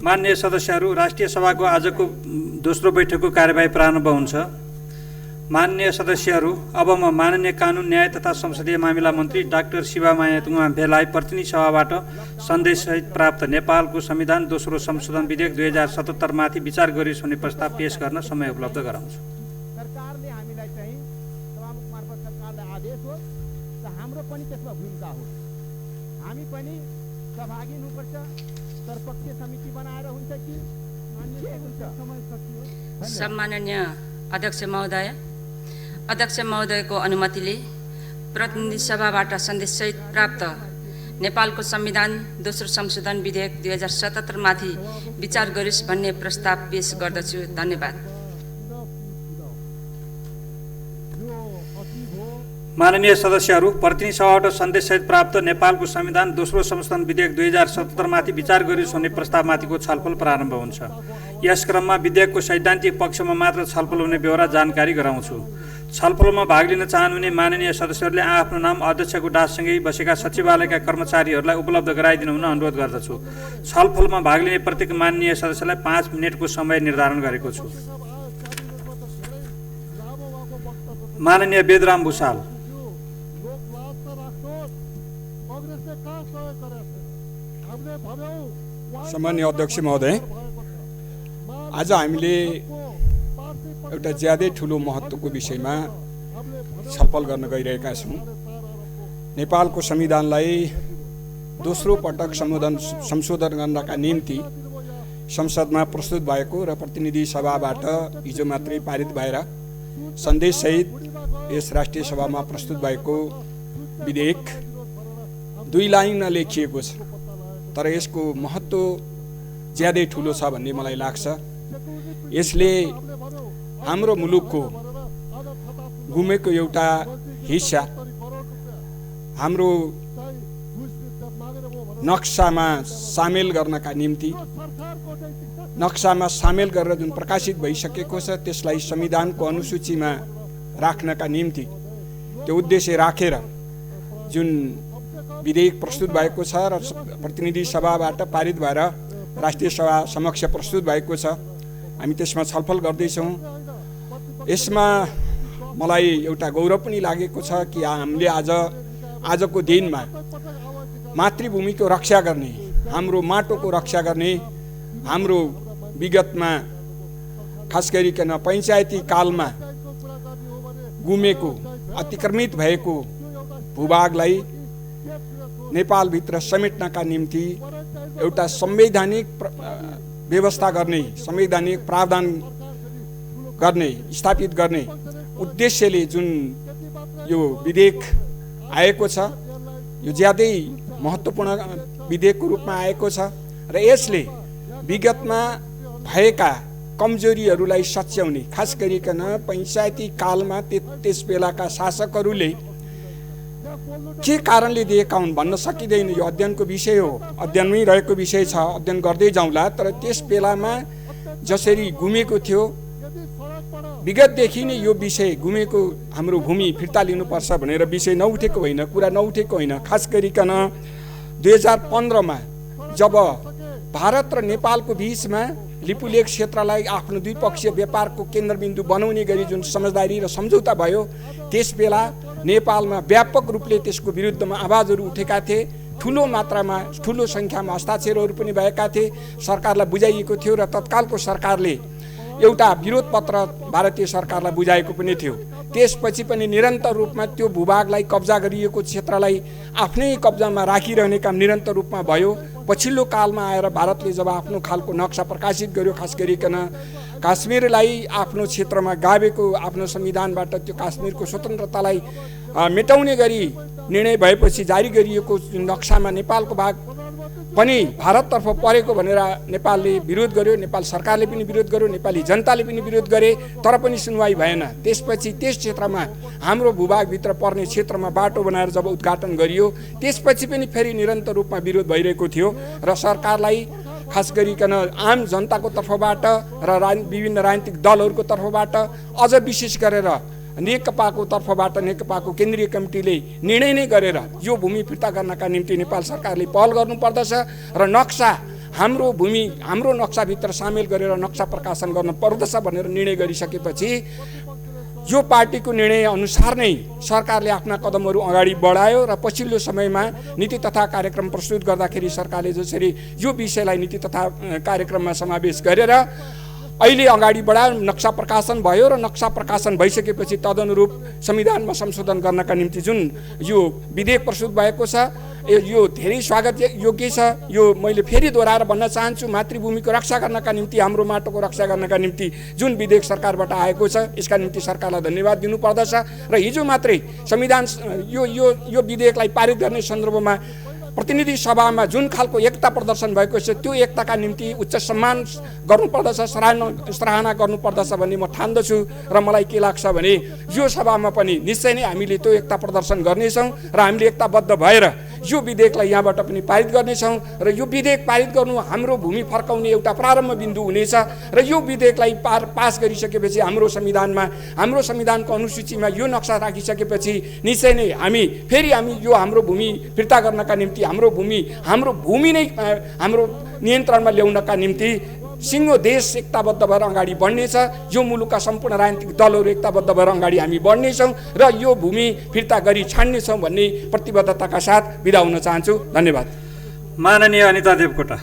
माननीय सदस्यहरू, राष्ट्रिय सभाको आजको दोस्रो बैठकको कार्यवाही प्रारम्भ हुन्छ। माननीय सदस्यहरू, अब म माननीय कानुन, न्याय तथा संसदीय मामिला मन्त्री डाक्टर शिवामाया तुम्हाम्भेलाई प्रतिनिधि सभाबाट सन्देशसहित प्राप्त नेपालको संविधान दोस्रो संशोधन विधेयक 2077 माथि विचार गरियोस् भन्ने प्रस्ताव पेश गर्न समय उपलब्ध गराउँछु। सरकारले हामीलाई चाहिँ सभामुख मार्फत सरकारलाई आदेश हो र हाम्रो पनि त्यसमा भूमिका हो। हामी पनि सहभागी हुनुपर्छ। सर्वपक्षीय समिति बनाएर हुन्छ कि मान्य हुन्छ? सम्माननीय अध्यक्ष महोदयको अनुमतिले प्रतिनिधि सभाबाट सन्देशसहित प्राप्त नेपालको संविधान दोस्रो संशोधन विधेयक 2077 माथि विचार गरियोस् भन्ने प्रस्ताव पेश गर्दछु। धन्यवाद। माननीय सदस्यहरू, प्रतिनिधि सभाबाट सन्देशसहित प्राप्त नेपालको संविधान दोस्रो संशोधन विधेयक 2077 माथि विचार गरियोस् भन्ने प्रस्तावमाथिको छलफल प्रारम्भ हुन्छ। यस क्रममा विधेयकको सैद्धान्तिक पक्षमा मात्र छलफल हुने बेहोरा जानकारी गराउँछु। छलफलमा भाग लिन चाहनुहुने माननीय सदस्यहरूले आफ्नो नाम अध्यक्षको डाँससँगै बसेका सचिवालयका कर्मचारीहरूलाई उपलब्ध गराइदिनु हुन अनुरोध गर्दछु। छलफलमा भाग लिने प्रत्येक माननीय सदस्यलाई 5 मिनेटको समय निर्धारण गरेको छु। माननीय वेदराम भुषाल। सम्माननीय अध्यक्ष महोदय, आज हामीले एउटा ज्यादै ठुलो महत्त्वको विषयमा छलफल गर्न गइरहेका छौँ। नेपालको संविधानलाई दोस्रो पटक संशोधन गर्नका निम्ति संसदमा प्रस्तुत भएको र प्रतिनिधि सभाबाट हिजो मात्रै पारित भएर सन्देशसहित यस राष्ट्रिय सभामा प्रस्तुत भएको विधेयक 2 लाइनमा लेखिएको छ, तर यसको महत्त्व ज्यादै ठुलो छ भन्ने मलाई लाग्छ। यसले हाम्रो मुलुकको गुमेको एउटा हिस्सा हाम्रो नक्सामा सामेल गर्नका निम्ति, नक्सामा सामेल गरेर जुन प्रकाशित भइसकेको छ त्यसलाई संविधानको अनुसूचीमा राख्नका निम्ति त्यो उद्देश्य राखेर जुन विधेयक प्रस्तुत भएको छ र प्रतिनिधि सभाबाट पारित भएर राष्ट्रिय सभा समक्ष प्रस्तुत भएको छ, हामी त्यसमा छलफल गर्दैछौँ। यसमा मलाई एउटा गौरव पनि लागेको छ कि हामीले आजको दिनमा मातृभूमिको रक्षा गर्ने, हाम्रो माटोको रक्षा गर्ने, हाम्रो विगतमा खास गरिकन पञ्चायती कालमा गुमेको अतिक्रमित भएको भूभागलाई नेपालभित्र समेट्नका निम्ति एउटा संवैधानिक व्यवस्था गर्ने, संवैधानिक प्रावधान गर्ने, स्थापित गर्ने उद्देश्यले जुन यो विधेयक आएको छ, यो ज्यादै महत्त्वपूर्ण विधेयकको रूपमा आएको छ र यसले विगतमा भएका कमजोरीहरूलाई सच्याउने, खास गरिकन पञ्चायती कालमा त्यस बेलाका शासकहरूले के कारणले दिएका हुन् भन्न सकिँदैन। यो अध्ययनको विषय हो, अध्ययनमै रहेको विषय छ, अध्ययन गर्दै जाउँला। तर त्यस बेलामा जसरी गुमेको थियो, विगतदेखि नै यो विषय गुमेको हाम्रो भूमि फिर्ता लिनुपर्छ भनेर विषय नउठेको होइन, कुरा नउठेको होइन। खास गरिकन 2015 जब भारत र नेपालको बीचमा लिपुलेख क्षेत्रलाई आफ्नो द्विपक्षीय व्यापारको केन्द्रबिन्दु बनाउने गरी जुन समझदारी र सम्झौता भयो, त्यस बेला नेपालमा व्यापक रूपले त्यसको विरुद्धमा आवाजहरू उठेका थिए। ठुलो मात्रामा, ठुलो सङ्ख्यामा हस्ताक्षरहरू पनि भएका थिए। सरकारलाई बुझाइएको थियो र तत्कालको सरकारले एउटा विरोध पत्र भारतीय सरकारलाई बुझाएको पनि थियो। त्यसपछि पनि निरन्तर रूपमा त्यो भूभागलाई कब्जा गरिएको क्षेत्रलाई आफ्नै कब्जामा राखिरहने काम निरन्तर रूपमा भयो। पछिल्लो कालमा आएर भारतले जब आफ्नो खालको नक्सा प्रकाशित गर्यो, खास गरिकन काश्मीरलाई आफ्नो क्षेत्रमा गाभेको आफ्नो संविधानबाट त्यो काश्मीरको स्वतन्त्रतालाई मेटाउने गरी निर्णय भएपछि जारी गरिएको नक्सामा नेपालको भाग पनि भारततर्फ परेको भनेर नेपालले विरोध गर्यो, नेपाल सरकारले पनि विरोध गर्यो, नेपाली जनताले पनि विरोध गरे, तर पनि सुनवाई भएन। त्यसपछि त्यस क्षेत्रमा हाम्रो भूभागभित्र पर्ने क्षेत्रमा बाटो बनाएर जब उद्घाटन गरियो, त्यसपछि पनि फेरि निरन्तर रूपमा विरोध भइरहेको थियो र सरकारलाई खास गरिकन आम जनताको तर्फबाट र विभिन्न राजनीतिक दलहरूको तर्फबाट अझ विशेष गरेर नेकपाको तर्फबाट नेकपाको केन्द्रीय कमिटीले निर्णय नै गरेर यो भूमि फिर्ता गर्नका निम्ति नेपाल सरकारले पहल गर्नुपर्दछ र नक्सा हाम्रो भूमि हाम्रो नक्साभित्र सामेल गरेर नक्सा प्रकाशन गर्नुपर्दछ भनेर निर्णय गरिसकेपछि यो पार्टीको निर्णय अनुसार नै सरकारले आफ्ना कदमहरू अगाडि बढायो र पछिल्लो समयमा नीति तथा कार्यक्रम प्रस्तुत गर्दाखेरि सरकारले जसरी यो विषयलाई नीति तथा कार्यक्रममा समावेश गरेर अहिले अगाडि बढायो, नक्सा प्रकाशन भयो र नक्सा प्रकाशन भइसकेपछि तदनुरूप संविधानमा संशोधन गर्नका निम्ति जुन यो विधेयक प्रस्तुत भएको छ यो धेरै स्वागत योग्य छ। यो मैले फेरि दोहोऱ्याएर भन्न चाहन्छु, मातृभूमिको रक्षा गर्नका निम्ति हाम्रो माटोको रक्षा गर्नका निम्ति जुन विधेयक सरकारबाट आएको छ यसका निम्ति सरकारलाई धन्यवाद दिनुपर्दछ। र हिजो मात्रै संविधान यो विधेयकलाई पारित गर्ने सन्दर्भमा प्रतिनिधि सभामा जुन खालको एकता प्रदर्शन भएको छ त्यो एकताका निम्ति उच्च सम्मान गर्नुपर्दछ, सराहना गर्नुपर्दछ भन्ने म ठान्दछु। र मलाई के लाग्छ भने यो सभामा पनि निश्चय नै हामीले त्यो एकता प्रदर्शन गर्नेछौँ र हामीले एकताबद्ध भएर यो विधेयकलाई यहाँबाट पनि पारित गर्नेछौँ र यो विधेयक पारित गर्नु हाम्रो भूमि फर्काउने एउटा प्रारम्भ बिन्दु हुनेछ। र यो विधेयकलाई पास गरिसकेपछि हाम्रो संविधानको अनुसूचीमा यो नक्सा राखिसकेपछि निश्चय नै हामी यो हाम्रो भूमि फिर्ता गर्नका निम्ति हाम्रो भूमि नै हाम्रो नियन्त्रणमा ल्याउनका निम्ति सिङ्गो देश एकताबद्ध भएर अगाडि बढ्नेछ। यो मुलुकका सम्पूर्ण राजनीतिक दलहरू एकताबद्ध भएर अगाडि हामी बढ्नेछौँ र यो भूमि फिर्ता गरी छाड्नेछौँ भन्ने प्रतिबद्धताका साथ बिदा हुन चाहन्छु। धन्यवाद। माननीय अनिता देवकोटा।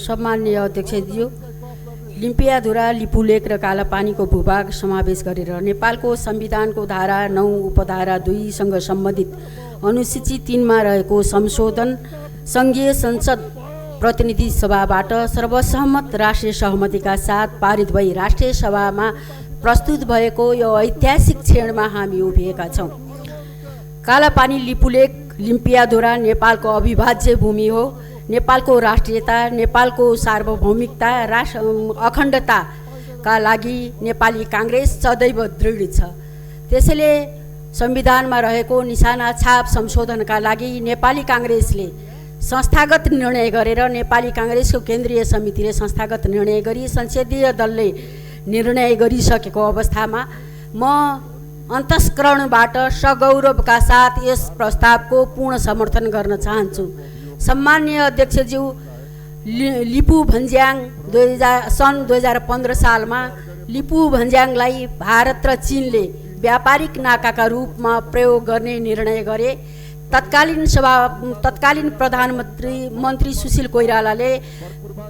सम्माननीय अध्यक्षज्यू, लिम्पियाधुरा, लिपुलेक र कालापानीको भूभाग समावेश गरेर नेपालको संविधानको धारा 9 उपधारा 2 सँग सम्बन्धित अनुसूची 3 मा रहेको संशोधन सङ्घीय संसद प्रतिनिधि सभाबाट सर्वसहमत राष्ट्रिय सहमतिका साथ पारित भई राष्ट्रिय सभामा प्रस्तुत भएको यो ऐतिहासिक क्षणमा हामी उभिएका छौँ। कालापानी लिपुलेक लिम्पियाधुरा नेपालको अविभाज्य भूमि हो। नेपालको राष्ट्रियता, नेपालको सार्वभौमिकता, अखण्डताका लागि नेपाली काङ्ग्रेस सदैव दृढ छ। त्यसैले संविधानमा रहेको निशाना छाप संशोधनका लागि नेपाली काङ्ग्रेसले संस्थागत निर्णय गरेर नेपाली काङ्ग्रेसको केन्द्रीय समितिले संस्थागत निर्णय गरी संसदीय दलले निर्णय गरिसकेको अवस्थामा म अन्तस्करणबाट सगौरवका साथ यस प्रस्तावको पूर्ण समर्थन गर्न चाहन्छु। सम्माननीय अध्यक्षज्यू, लिपु भन्ज्याङ सन् 2015 सालमा लिपु भन्ज्याङलाई भारत र चीनले व्यापारिक नाकाका रूपमा प्रयोग गर्ने निर्णय गरे। तत्कालीन प्रधानमन्त्री सुशील कोइरालाले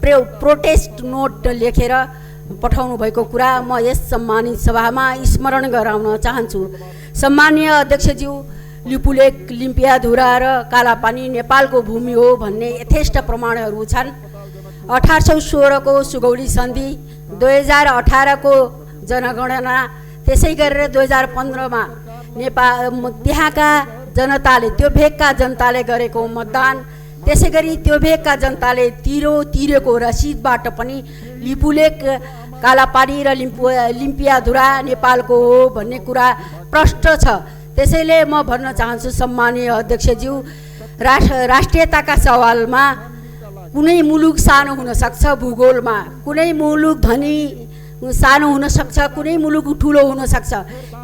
प्रोटेस्ट नोट लेखेर पठाउनु भएको कुरा म यस सम्मानित सभामा स्मरण गराउन चाहन्छु। सम्माननीय अध्यक्षज्यू, लिपुलेक लिम्पियाधुरा र कालापानी नेपालको भूमि हो भन्ने यथेष्ट प्रमाणहरू छन्। 1816 को सुगौली सन्धि, 2018 को जनगणना, त्यसै गरेर 2015 मा त्यहाँका जनताले, त्यो भेगका जनताले गरेको मतदान, त्यसै गरी त्यो भेगका जनताले तिरेको रसिदबाट पनि लिपुलेक कालापानी र लिम्पियाधुरा नेपालको हो भन्ने कुरा प्रष्ट छ। त्यसैले म भन्न चाहन्छु सम्मानीय अध्यक्षज्यू, राष्ट्रियताका सवालमा कुनै मुलुक सानो हुन सक्छ, भूगोलमा कुनै मुलुक धनी सानो हुन सक्छ, कुनै मुलुक ठुलो हुन सक्छ,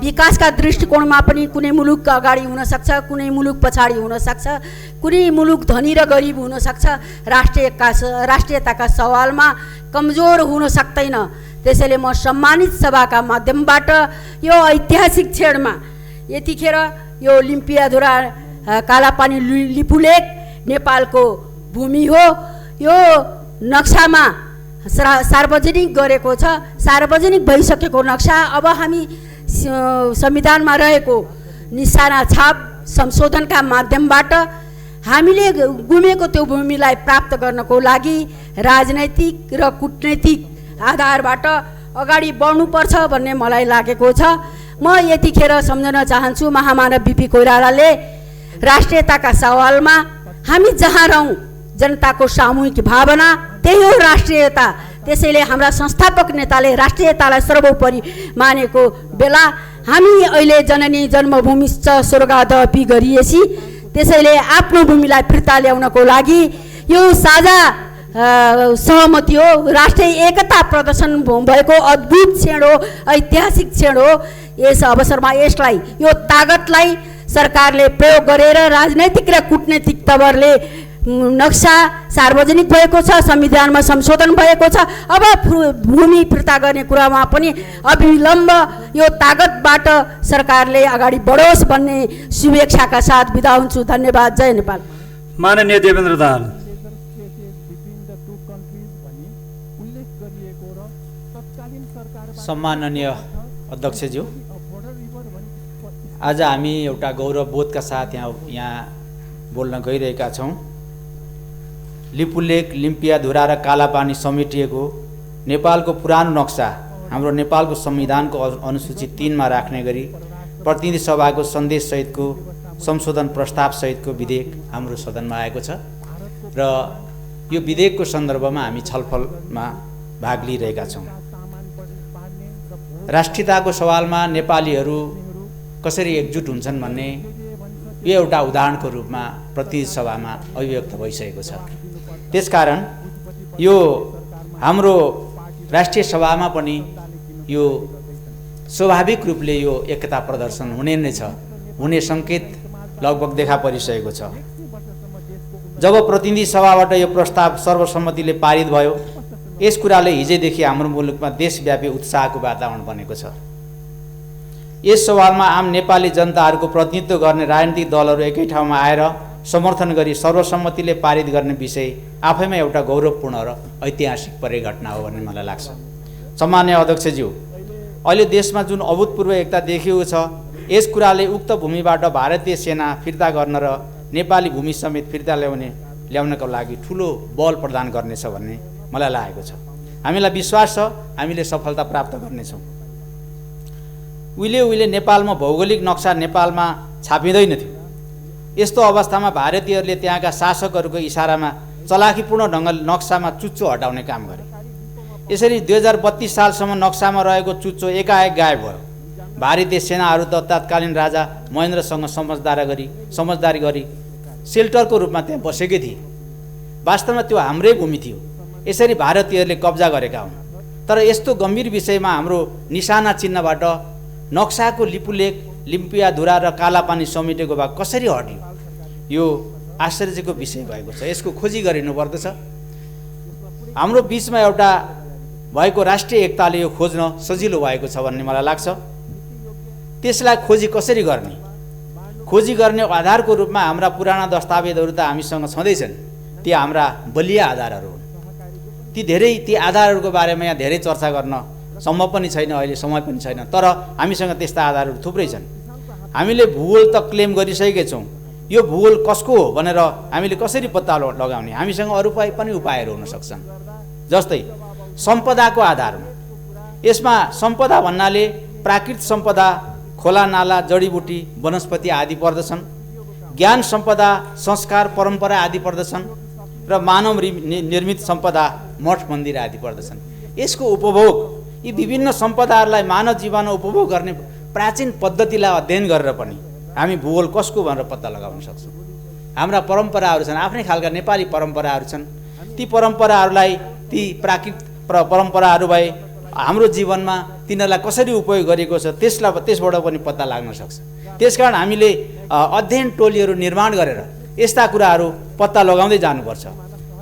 विकासका दृष्टिकोणमा पनि कुनै मुलुक अगाडि हुन सक्छ, कुनै मुलुक पछाडि हुन सक्छ, कुनै मुलुक धनी र गरिब हुन सक्छ। राष्ट्रियताका सवालमा कमजोर हुन सक्दैन। त्यसैले म सम्मानित सभाका माध्यमबाट यो ऐतिहासिक क्षणमा यतिखेर यो लिम्पियाधुरा कालापानी लिपुलेक नेपालको भूमि हो, यो नक्सामा सार्वजनिक गरेको छ। सार्वजनिक भइसकेको नक्सा अब हामी संविधानमा रहेको निशाना छाप संशोधनका माध्यमबाट हामीले गुमेको त्यो भूमिलाई प्राप्त गर्नको लागि राजनैतिक र कूटनैतिक आधारबाट अगाडि बढ्नुपर्छ भन्ने मलाई लागेको छ। म यतिखेर सम्झन चाहन्छु, महामानव बिपी कोइरालाले राष्ट्रियताका सवालमा हामी जहाँ रहौँ जनताको सामूहिक भावना त्यही हो राष्ट्रियता। त्यसैले हाम्रा संस्थापक नेताले राष्ट्रियतालाई सर्वोपरि मानेको बेला हामी अहिले जननी जन्मभूमि स्वर्गादपि गरिएছি। त्यसैले आफ्नो भूमिलाई फिर्ता ल्याउनको लागि यो साझा सहमति हो। राष्ट्रिय एकता प्रदर्शन भएको अद्भुत क्षण हो, ऐतिहासिक क्षण हो। यस अवसरमा यसलाई, यो तागतलाई सरकारले प्रयोग गरेर राजनैतिक र कूटनैतिक तवरले नक्सा सार्वजनिक भएको छ, संविधानमा संशोधन भएको छ। अब भूमि फिर्ता गर्ने कुरामा पनि अविलम्ब यो तागतबाट सरकारले अगाडि बढोस् भन्ने शुभेच्छाका साथ बिदा हुन्छु। धन्यवाद। जय नेपाल। माननीय देवेन्द्र दाहाल। सम्माननीय अध्यक्षज्यू, आज हामी एउटा गौरवबोधका साथ यहाँ बोल्न गइरहेका छौँ। लिपुलेक, लिम्पियाधुरा र कालापानी समेटिएको नेपालको पुरानो नक्सा हाम्रो नेपालको संविधानको अनुसूची 3 मा राख्ने गरी प्रतिनिधि सभाको सन्देशसहितको संशोधन प्रस्तावसहितको विधेयक हाम्रो सदनमा आएको छ र यो विधेयकको सन्दर्भमा हामी छलफलमा भाग लिइरहेका छौँ। राष्ट्रियताको सवालमा नेपालीहरू कसरी एकजुट हुन्छन् भन्ने यो एउटा उदाहरणको रूपमा प्रतिनिधि सभामा अभिव्यक्त भइसकेको छ। त्यसकारण यो हाम्रो राष्ट्रिय सभामा पनि यो स्वाभाविक रूपले यो एकता प्रदर्शन हुने नै छ, हुने सङ्केत लगभग देखा परिसकेको छ। जब प्रतिनिधि सभाबाट यो प्रस्ताव सर्वसम्मतिले पारित भयो, यस कुराले हिजैदेखि हाम्रो मुलुकमा देशव्यापी उत्साहको वातावरण बनेको छ। यस सवालमा आम नेपाली जनताहरूको प्रतिनिधित्व गर्ने राजनीतिक दलहरू एकै ठाउँमा आएर समर्थन गरी सर्वसम्मतिले पारित गर्ने विषय आफैमा एउटा गौरवपूर्ण र ऐतिहासिक परिघटना हो भन्ने मलाई लाग्छ। सम्माननीय अध्यक्षज्यू, अहिले देशमा जुन अभूतपूर्व एकता देखिएको छ, यस कुराले उक्त भूमिबाट भारतीय सेना फिर्ता गर्न र नेपाली भूमि समेत फिर्ता ल्याउनको लागि ठुलो बल प्रदान गर्नेछ भन्ने मलाई लागेको छ। हामीलाई विश्वास छ हामीले सफलता प्राप्त गर्नेछौँ। उहिले नेपालमा भौगोलिक नक्सा नेपालमा छापिँदैन थियो। यस्तो अवस्थामा भारतीयहरूले त्यहाँका शासकहरूको इसारामा चलाखीपूर्ण ढङ्गले नक्सामा चुच्चो हटाउने काम गरे। यसरी 2032 सालसम्म नक्सामा रहेको चुच्चो एकाएक गायब भयो। भारतीय सेनाहरू त तत्कालीन राजा महेन्द्रसँग समझदारी गरी सेल्टरको रूपमा त्यहाँ बसेकै थिए। वास्तवमा त्यो हाम्रै भूमि थियो। यसरी भारतीयहरूले कब्जा गरेका हुन्। तर यस्तो गम्भीर विषयमा हाम्रो निशाना चिन्हबाट नक्साको लिपुलेक, लिम्पियाधुरा र कालापानी समेटेको भाग कसरी हट्यो, यो आश्चर्यको विषय भएको छ। यसको खोजी गरिनुपर्दछ। हाम्रो बिचमा एउटा भएको राष्ट्रिय एकताले यो खोज्न सजिलो भएको छ भन्ने मलाई लाग्छ। त्यसलाई खोजी कसरी गर्ने? खोजी गर्ने आधारको रूपमा हाम्रा पुराना दस्तावेजहरू त हामीसँग छँदैछन्। ती हाम्रा बलिया आधारहरू हुन्। ती आधारहरूको बारेमा यहाँ धेरै चर्चा गर्न सम्भव पनि छैन, अहिले समय पनि छैन। तर हामीसँग त्यस्ता आधारहरू थुप्रै छन्। हामीले भूगोल त क्लेम गरिसकेका छौँ। यो भूगोल कसको हो भनेर हामीले कसरी पत्ता लगाउने? हामीसँग अरू पनि उपायहरू हुन सक्छन्। जस्तै सम्पदाको आधारमा, यसमा सम्पदा भन्नाले प्राकृतिक सम्पदा, खोला नाला, जडीबुटी, वनस्पति आदि पर्दछन्। ज्ञान सम्पदा, संस्कार, परम्परा आदि पर्दछन् र मानव निर्मित सम्पदा, मठ मन्दिर आदि पर्दछन्। यसको उपभोग, यी विभिन्न सम्पदाहरूलाई मानव जीवनमा उपभोग गर्ने प्राचीन पद्धतिलाई अध्ययन गरेर पनि हामी भूगोल कसको भनेर पत्ता लगाउन सक्छौँ। हाम्रा परम्पराहरू छन्, आफ्नै खालका नेपाली परम्पराहरू छन्। ती परम्पराहरूलाई, ती प्राकृतिक परम्पराहरू भए हाम्रो जीवनमा तिनीहरूलाई कसरी उपयोग गरिएको छ त्यसबाट पनि पत्ता लाग्न सक्छ। त्यसकारण हामीले अध्ययन टोलीहरू निर्माण गरेर यस्ता कुराहरू पत्ता लगाउँदै जानुपर्छ।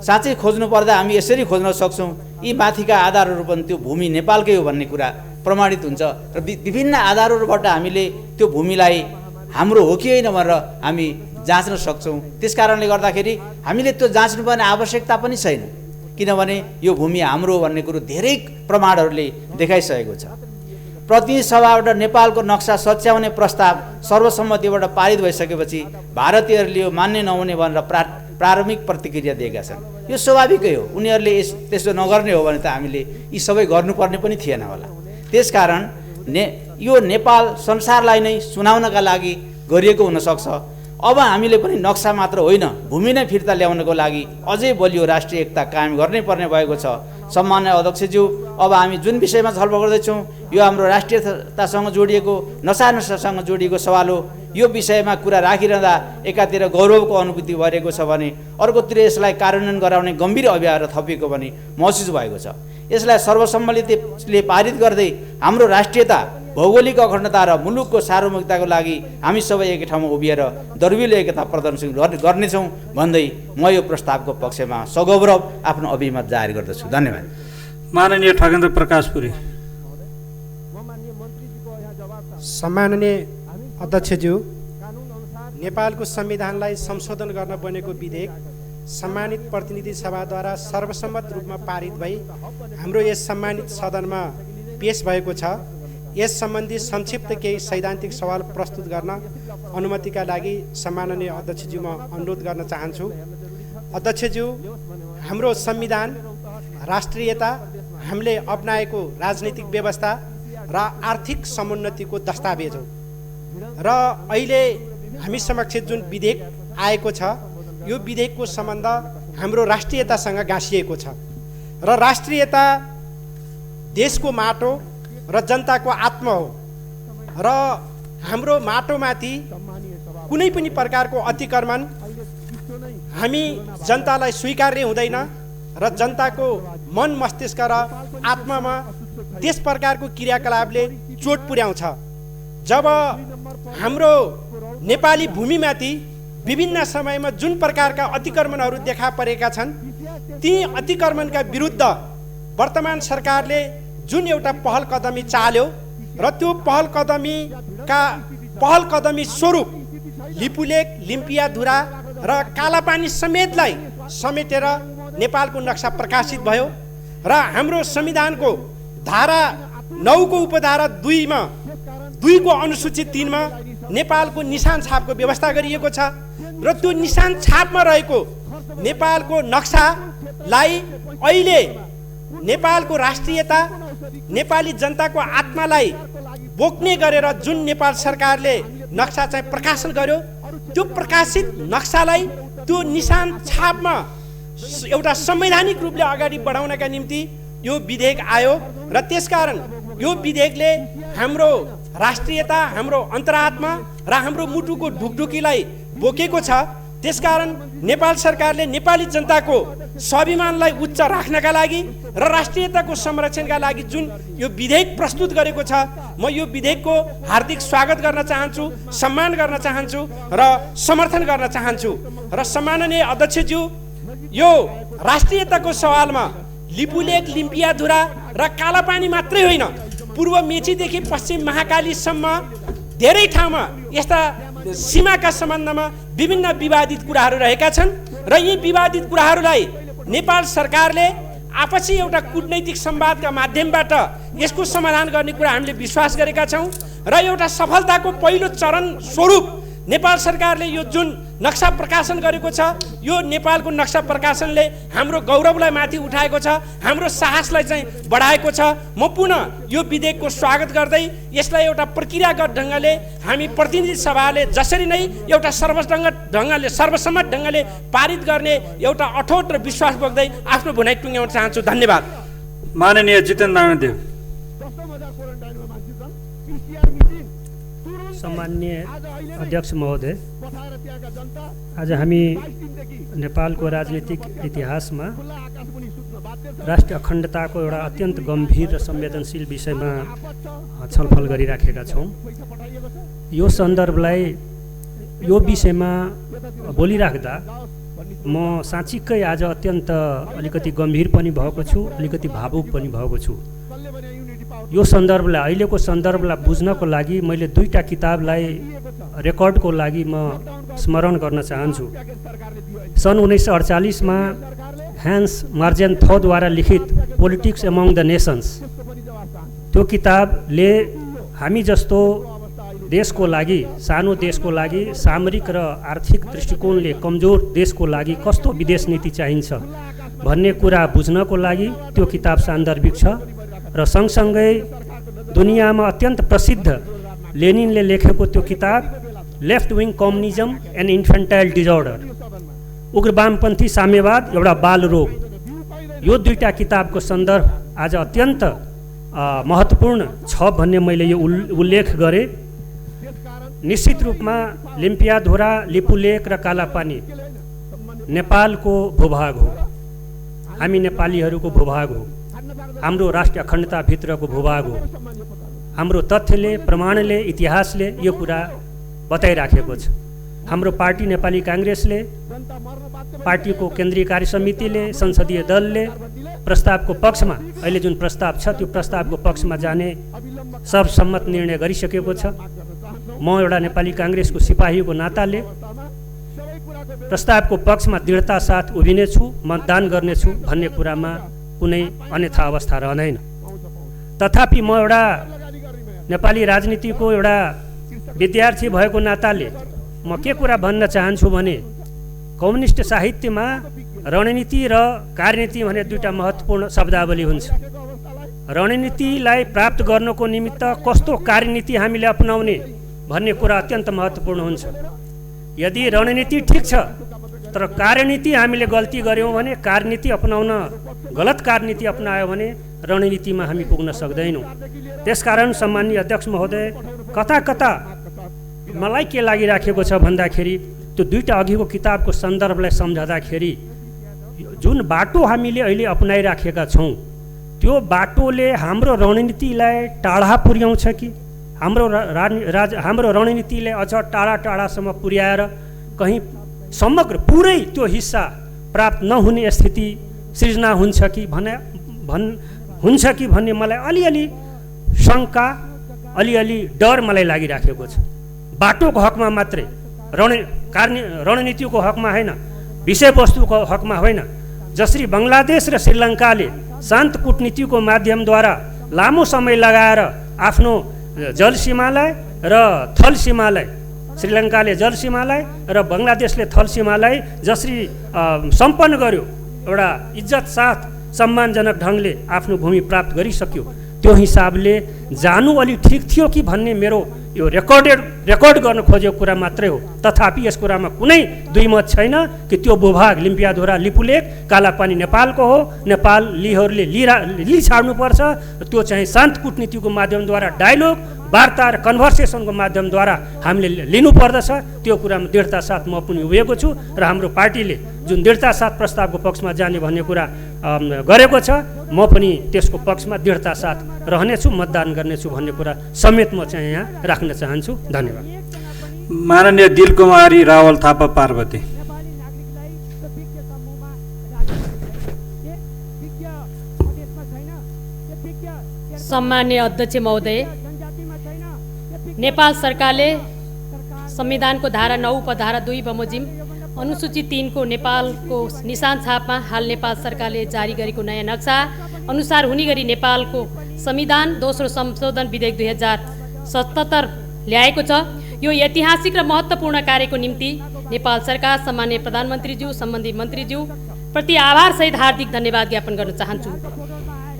साँच्चै खोज्नु पर्दा हामी यसरी खोज्न सक्छौँ, यी माथिका आधारहरू पनि त्यो भूमि नेपालकै हो भन्ने कुरा प्रमाणित हुन्छ र विभिन्न आधारहरूबाट हामीले त्यो भूमिलाई हाम्रो हो कि होइन भनेर हामी जाँच्न सक्छौँ। त्यस कारणले गर्दाखेरि हामीले त्यो जाँच्नुपर्ने आवश्यकता पनि छैन, किनभने यो भूमि हाम्रो भन्ने कुरो धेरै प्रमाणहरूले देखाइसकेको छ। प्रतिनिधि सभाबाट नेपालको नक्सा सच्याउने प्रस्ताव सर्वसम्मतिबाट पारित भइसकेपछि भारतीयहरूले यो मान्य नहुने भनेर प्रारम्भिक प्रतिक्रिया दिएका छन्। यो स्वाभाविकै हो। उनीहरूले त्यसो नगर्ने हो भने त हामीले यी सबै गर्नुपर्ने पनि थिएन होला। त्यसकारण यो नेपाल संसारलाई नै सुनाउनका लागि गरिएको हुनसक्छ। अब हामीले पनि नक्सा मात्र होइन, भूमि नै फिर्ता ल्याउनको लागि अझै बलियो राष्ट्रिय एकता कायम गर्नै पर्ने भएको छ। सम्माननीय अध्यक्षज्यू, अब हामी जुन विषयमा छलफल गर्दैछौँ यो हाम्रो राष्ट्रियतासँग जोडिएको, नसासँग जोडिएको सवाल हो। यो विषयमा कुरा राखिरहँदा एकातिर गौरवको अनुभूति भइरहेको छ भने अर्कोतिर यसलाई कार्यान्वयन गराउने गम्भीर अभियान थपिएको पनि महसुस भएको छ। यसलाई सर्वसम्मतिले पारित गर्दै हाम्रो राष्ट्रियता, भौगोलिक अखण्डता र मुलुकको सार्वभौमिकताको लागि हामी सबै एकै ठाउँमा उभिएर दर्विलो एकता प्रदर्शन गर्नेछौँ भन्दै म यो प्रस्तावको पक्षमा सगौरव आफ्नो अभिमत जाहेर गर्दछु। धन्यवाद। माननीय ठगेन्द्र प्रकाश पुरी। सम्माननीय अध्यक्षज्यू, नेपालको संविधानलाई संशोधन गर्न बनेको विधेयक सम्मानित प्रतिनिधि सभाद्वारा सर्वसम्मत रूपमा पारित भई हाम्रो यस सम्मानित सदनमा पेश भएको छ। यस सम्बन्धी संक्षिप्त केही सैद्धान्तिक सवाल प्रस्तुत गर्न अनुमतिका लागि सम्माननीय अध्यक्षज्यू म अनुरोध गर्न चाहन्छु। अध्यक्षज्यू, हाम्रो संविधान राष्ट्रियता, हामीले अपनाएको राजनीतिक व्यवस्था र आर्थिक समुन्नतिको दस्तावेज हो र अहिले हामी समक्ष जुन विधेयक आएको छ यो विधेयकको सम्बन्ध हाम्रो राष्ट्रियतासँग गाँसिएको छ र राष्ट्रियता देशको माटो र जनताको आत्मा हो र हाम्रो माटोमाथि कुनै पनि प्रकारको अतिक्रमण हामी जनतालाई स्वीकार्य हुँदैन र जनताको मन मस्तिष्क र आत्मामा त्यस प्रकारको क्रियाकलापले चोट पुर्याउँछ। जब हाम्रो नेपाली भूमिमाथि विभिन्न समयमा जुन प्रकारका अतिक्रमणहरू देखा परेका छन् ती अतिक्रमणका विरुद्ध वर्तमान सरकारले जुन एउटा पहल कदमी चाल्यो र त्यो पहल कदमी स्वरूप लिपुलेक, लिम्पियाधुरा र कालापानी समेतलाई समेटेर नेपालको नक्सा प्रकाशित भयो र हाम्रो संविधानको धारा 9 को उपधारा 2 मा 2 को अनुसूची 3 मा नेपालको निशान छापको व्यवस्था गरिएको छ र त्यो निशान छापमा रहेको नेपालको नक्सालाई अहिले नेपालको राष्ट्रियता, नेपाली जनताको आत्मालाई बोक्ने गरेर जुन नेपाल सरकारले नक्सा चाहिँ प्रकाशन गर्यो त्यो प्रकाशित नक्सालाई त्यो निशान छापमा एउटा संवैधानिक रूपले अगाडि बढाउनका निम्ति यो विधेयक आयो र त्यसकारण यो विधेयकले हाम्रो राष्ट्रियता, हाम्रो अन्तरात्मा र हाम्रो मुटुको ढुकढुकीलाई बोकेको छ। त्यसकारण नेपाल सरकारले नेपाली जनताको स्वाभिमानलाई उच्च राख्नका लागि र राष्ट्रियताको संरक्षणका लागि जुन यो विधेयक प्रस्तुत गरेको छ म यो विधेयकको हार्दिक स्वागत गर्न चाहन्छु, सम्मान गर्न चाहन्छु र समर्थन गर्न चाहन्छु। र सम्माननीय अध्यक्षज्यू, यो राष्ट्रियताको सवालमा लिपुलेक, लिम्पियाधुरा र कालापानी मात्रै होइन, पूर्व मेचीदेखि पश्चिम महाकालीसम्म धेरै ठाउँमा यस्ता सीमाका सम्बन्धमा विभिन्न विवादित कुराहरू रहेका छन् र यी विवादित कुराहरूलाई नेपाल सरकारले आपसी एउटा कूटनैतिक संवादका माध्यमबाट यसको समाधान गर्ने कुरा हामीले विश्वास गरेका छौँ र एउटा सफलताको पहिलो चरण स्वरूप नेपाल सरकारले यो जुन नक्सा प्रकाशन गरेको छ यो नेपालको नक्सा प्रकाशनले हाम्रो गौरवलाई माथि उठाएको छ, हाम्रो साहसलाई चाहिँ बढाएको छ। म पुनः यो विधेयकको स्वागत गर्दै यसलाई एउटा प्रक्रियागत ढङ्गले हामी प्रतिनिधि सभाले जसरी नै एउटा सर्वसम्मत ढङ्गले पारित गर्ने एउटा अठोट र विश्वास बोक्दै आफ्नो भनाइ टुङ्ग्याउन चाहन्छु। धन्यवाद। माननीय जितेन्द्र नारायण। सम्माननीय अध्यक्ष महोदय, आज हामी नेपालको राजनीतिक इतिहासमा राष्ट्रिय अखण्डताको एउटा अत्यन्त गम्भीर र संवेदनशील विषयमा छलफल गरिराखेका छौँ। यो सन्दर्भलाई यो विषयमा बोलिराख्दा म साँच्चीकै आज अत्यन्त अलिकति गम्भीर पनि भएको छु, अलिकति भावुक पनि भएको छु। यो सन्दर्भलाई, अहिलेको सन्दर्भलाई बुझ्नको लागि मैले दुईटा किताबलाई रेकर्डको लागि म स्मरण गर्न चाहन्छु। सन् 1948 मा ह्यान्स मार्जेन थोद्वारा लिखित पोलिटिक्स एमङ द नेसन्स, त्यो किताबले हामी जस्तो देशको लागि, सानो देशको लागि, सामरिक र आर्थिक दृष्टिकोणले कमजोर देशको लागि कस्तो विदेश नीति चाहिन्छ भन्ने कुरा बुझ्नको लागि त्यो किताब सान्दर्भिक छ। र सँगसँगै दुनियाँमा अत्यन्त प्रसिद्ध लेनिनले लेखेको त्यो किताब लेफ्ट विङ कम्युनिजम एन्ड इन्फेन्टाइल डिजअर्डर, उग्रवामपन्थी साम्यवाद एउटा बाल रोग, यो दुईटा किताबको सन्दर्भ आज अत्यन्त महत्त्वपूर्ण छ भन्ने मैले यो उल्लेख गरेँ। निश्चित रूपमा लिम्पियाधुरा, लिपुलेक र कालापानी नेपालको भूभाग हो। हामी नेपालीहरूको भूभाग हो। हाम्रो राष्ट्रिय अखण्डताभित्रको भूभाग हो। हाम्रो तथ्यले, प्रमाणले, इतिहासले यो कुरा बताइराखेको छ। हाम्रो पार्टी नेपाली काङ्ग्रेसले, पार्टीको केन्द्रीय कार्य समितिले, संसदीय दलले प्रस्तावको पक्षमा, अहिले जुन प्रस्ताव छ त्यो प्रस्तावको पक्षमा जाने सर्वसम्मत निर्णय गरिसकेको छ। म एउटा नेपाली काङ्ग्रेसको सिपाहीको नाताले प्रस्तावको पक्षमा दृढता साथ उभिनेछु, मतदान गर्नेछु भन्ने कुरामा कुनै अन्यथा अवस्था रहँदैन। तथापि म एउटा नेपाली राजनीतिको एउटा विद्यार्थी भएको नाताले म के कुरा भन्न चाहन्छु भने कम्युनिस्ट साहित्यमा रणनीति र कार्यनीति भने दुईटा महत्त्वपूर्ण शब्दावली हुन्छ। रणनीतिलाई प्राप्त गर्नको निमित्त कस्तो कार्यनीति हामीले अपनाउने भन्ने कुरा अत्यन्त महत्त्वपूर्ण हुन्छ। यदि रणनीति ठिक छ तर कार्यनीति हामीले गल्ती गऱ्यौँ भने, कार्यनीति अपनाउन गलत कार्यनीति अपनायो भने रणनीतिमा हामी पुग्न सक्दैनौँ। त्यसकारण सम्माननीय अध्यक्ष महोदय, कता कता मलाई के लागिराखेको छ भन्दाखेरि त्यो दुईटा अघिको किताबको सन्दर्भलाई सम्झँदाखेरि जुन बाटो हामीले अहिले अपनाइराखेका छौँ त्यो बाटोले हाम्रो रणनीतिलाई टाढा पुर्याउँछ कि हाम्रो रणनीतिले अझ टाढा टाढासम्म पुर्याएर कहीँ समग्र पुरै त्यो हिस्सा प्राप्त नहुने स्थिति सृजना हुन्छ कि भन्ने मलाई अलिअलि शङ्का, अलिअलि डर मलाई लागिराखेको छ। बाटोको हकमा मात्रै, रणनीतिको हकमा होइन, विषयवस्तुको हकमा होइन। जसरी बङ्गलादेश र श्रीलङ्काले शान्त कूटनीतिको माध्यमद्वारा लामो समय लगाएर आफ्नो जल सीमालाई र थल सीमालाई, श्रीलङ्काले जल सीमालाई र बङ्गलादेशले थल सीमालाई जसरी सम्पन्न गर्यो, एउटा इज्जत साथ सम्मानजनक ढङ्गले आफ्नो भूमि प्राप्त गरिसक्यो, त्यो हिसाबले जानु अलि ठिक थियो कि भन्ने मेरो यो रेकर्ड गर्न खोजेको कुरा मात्रै हो। तथापि यस कुरामा कुनै दुई मत छैन कि त्यो भूभाग लिम्पियाधुरा, लिपुलेक, कालापानी नेपालको हो। नेपालीहरूले लिछाड्नुपर्छ। त्यो चाहिँ शान्त कूटनीतिको माध्यमद्वारा, डायलोग, वार्ता र कन्भर्सेसनको माध्यमद्वारा हामीले लिनुपर्दछ। त्यो कुरामा दृढता साथ म पनि उभिएको छु र हाम्रो पार्टीले जुन दृढता साथ प्रस्तावको पक्षमा जाने भन्ने कुरा गरेको छ, म पनि त्यसको पक्षमा दृढता साथ रहनेछु, मतदान गर्नेछु भन्ने कुरा समेत म चाहिँ यहाँ राख्न चाहन्छु। धन्यवाद। माननीय दिलकुमारी रावल थापा पार्वती। सम्माननीय अध्यक्ष महोदय, नेपाल सरकारले संविधानको धारा 9 उपधारा 2 बमोजिम अनुसूची 3 को नेपालको निशान छापमा हाल नेपाल सरकारले जारी गरेको नयाँ नक्सा अनुसार हुने गरी नेपालको संविधान दोस्रो संशोधन विधेयक 2077 ल्याएको छ। यो ऐतिहासिक र महत्त्वपूर्ण कार्यको निम्ति नेपाल सरकार, सम्माननीय प्रधानमन्त्रीज्यू, सम्बन्धित मन्त्रीज्यू प्रति आभारसहित हार्दिक धन्यवाद ज्ञापन गर्न चाहन्छु।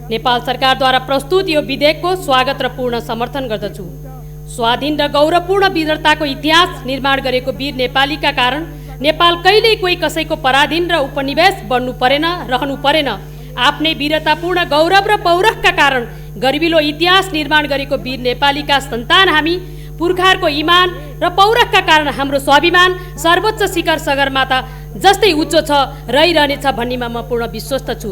नेपाल सरकारद्वारा प्रस्तुत यो विधेयकको स्वागत र पूर्ण समर्थन गर्दछु। स्वाधीन र गौरवपूर्ण वीरताको इतिहास निर्माण गरेको वीर नेपालीका कारण नेपाल कहिल्यै कोही कसैको पराधीन र उपनिवेश बन्नु परेन, रहनु परेन। आफ्नै वीरतापूर्ण गौरव र पौरखका कारण गरिबिलो इतिहास निर्माण गरेको वीर नेपालीका सन्तान हामी। पुर्खाहरूको इमान र पौरखका कारण हाम्रो स्वाभिमान सर्वोच्च शिखर सगरमाथा जस्तै उच्च छ, रहिरहनेछ भन्नेमा म पूर्ण विश्वस्त छु।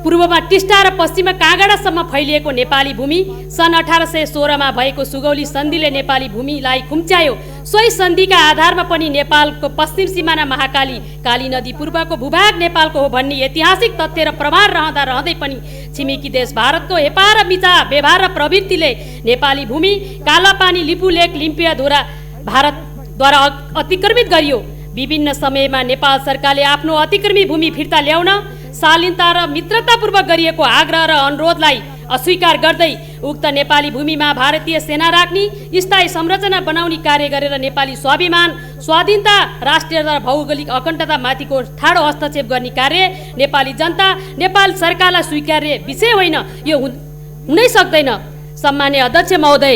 पूर्वमा टिस्टा र पश्चिममा काँगडासम्म फैलिएको नेपाली भूमि सन् 1816 भएको सुगौली सन्धिले नेपाली भूमिलाई खुम्च्यायो। सोही सन्धिका आधारमा पनि नेपालको पश्चिम सिमाना महाकाली, काली नदी पूर्वको भूभाग नेपालको हो भन्ने ऐतिहासिक तथ्य र प्रमाण रहँदै पनि छिमेकी देश भारतको हेपा र मिचा व्यवहार र प्रवृत्तिले नेपाली भूमि कालापानी, लिपुलेक, लिम्पियाधुरा भारतद्वारा अतिक्रमित गरियो। विभिन्न समयमा नेपाल सरकारले आफ्नो अतिक्रमी भूमि फिर्ता ल्याउन शालीनता र मित्रतापूर्वक गरिएको आग्रह र अनुरोधलाई अस्वीकार गर्दै उक्त नेपाली भूमिमा भारतीय सेना राख्ने, स्थायी संरचना बनाउने कार्य गरेर नेपाली स्वाभिमान, स्वाधीनता, राष्ट्रियता र भौगोलिक अखण्डतामाथिको ठाडो हस्तक्षेप गर्ने कार्य नेपाली जनता, नेपाल सरकारलाई स्वीकार्य विषय होइन। यो हुनै सक्दैन। सम्माननीय अध्यक्ष महोदय,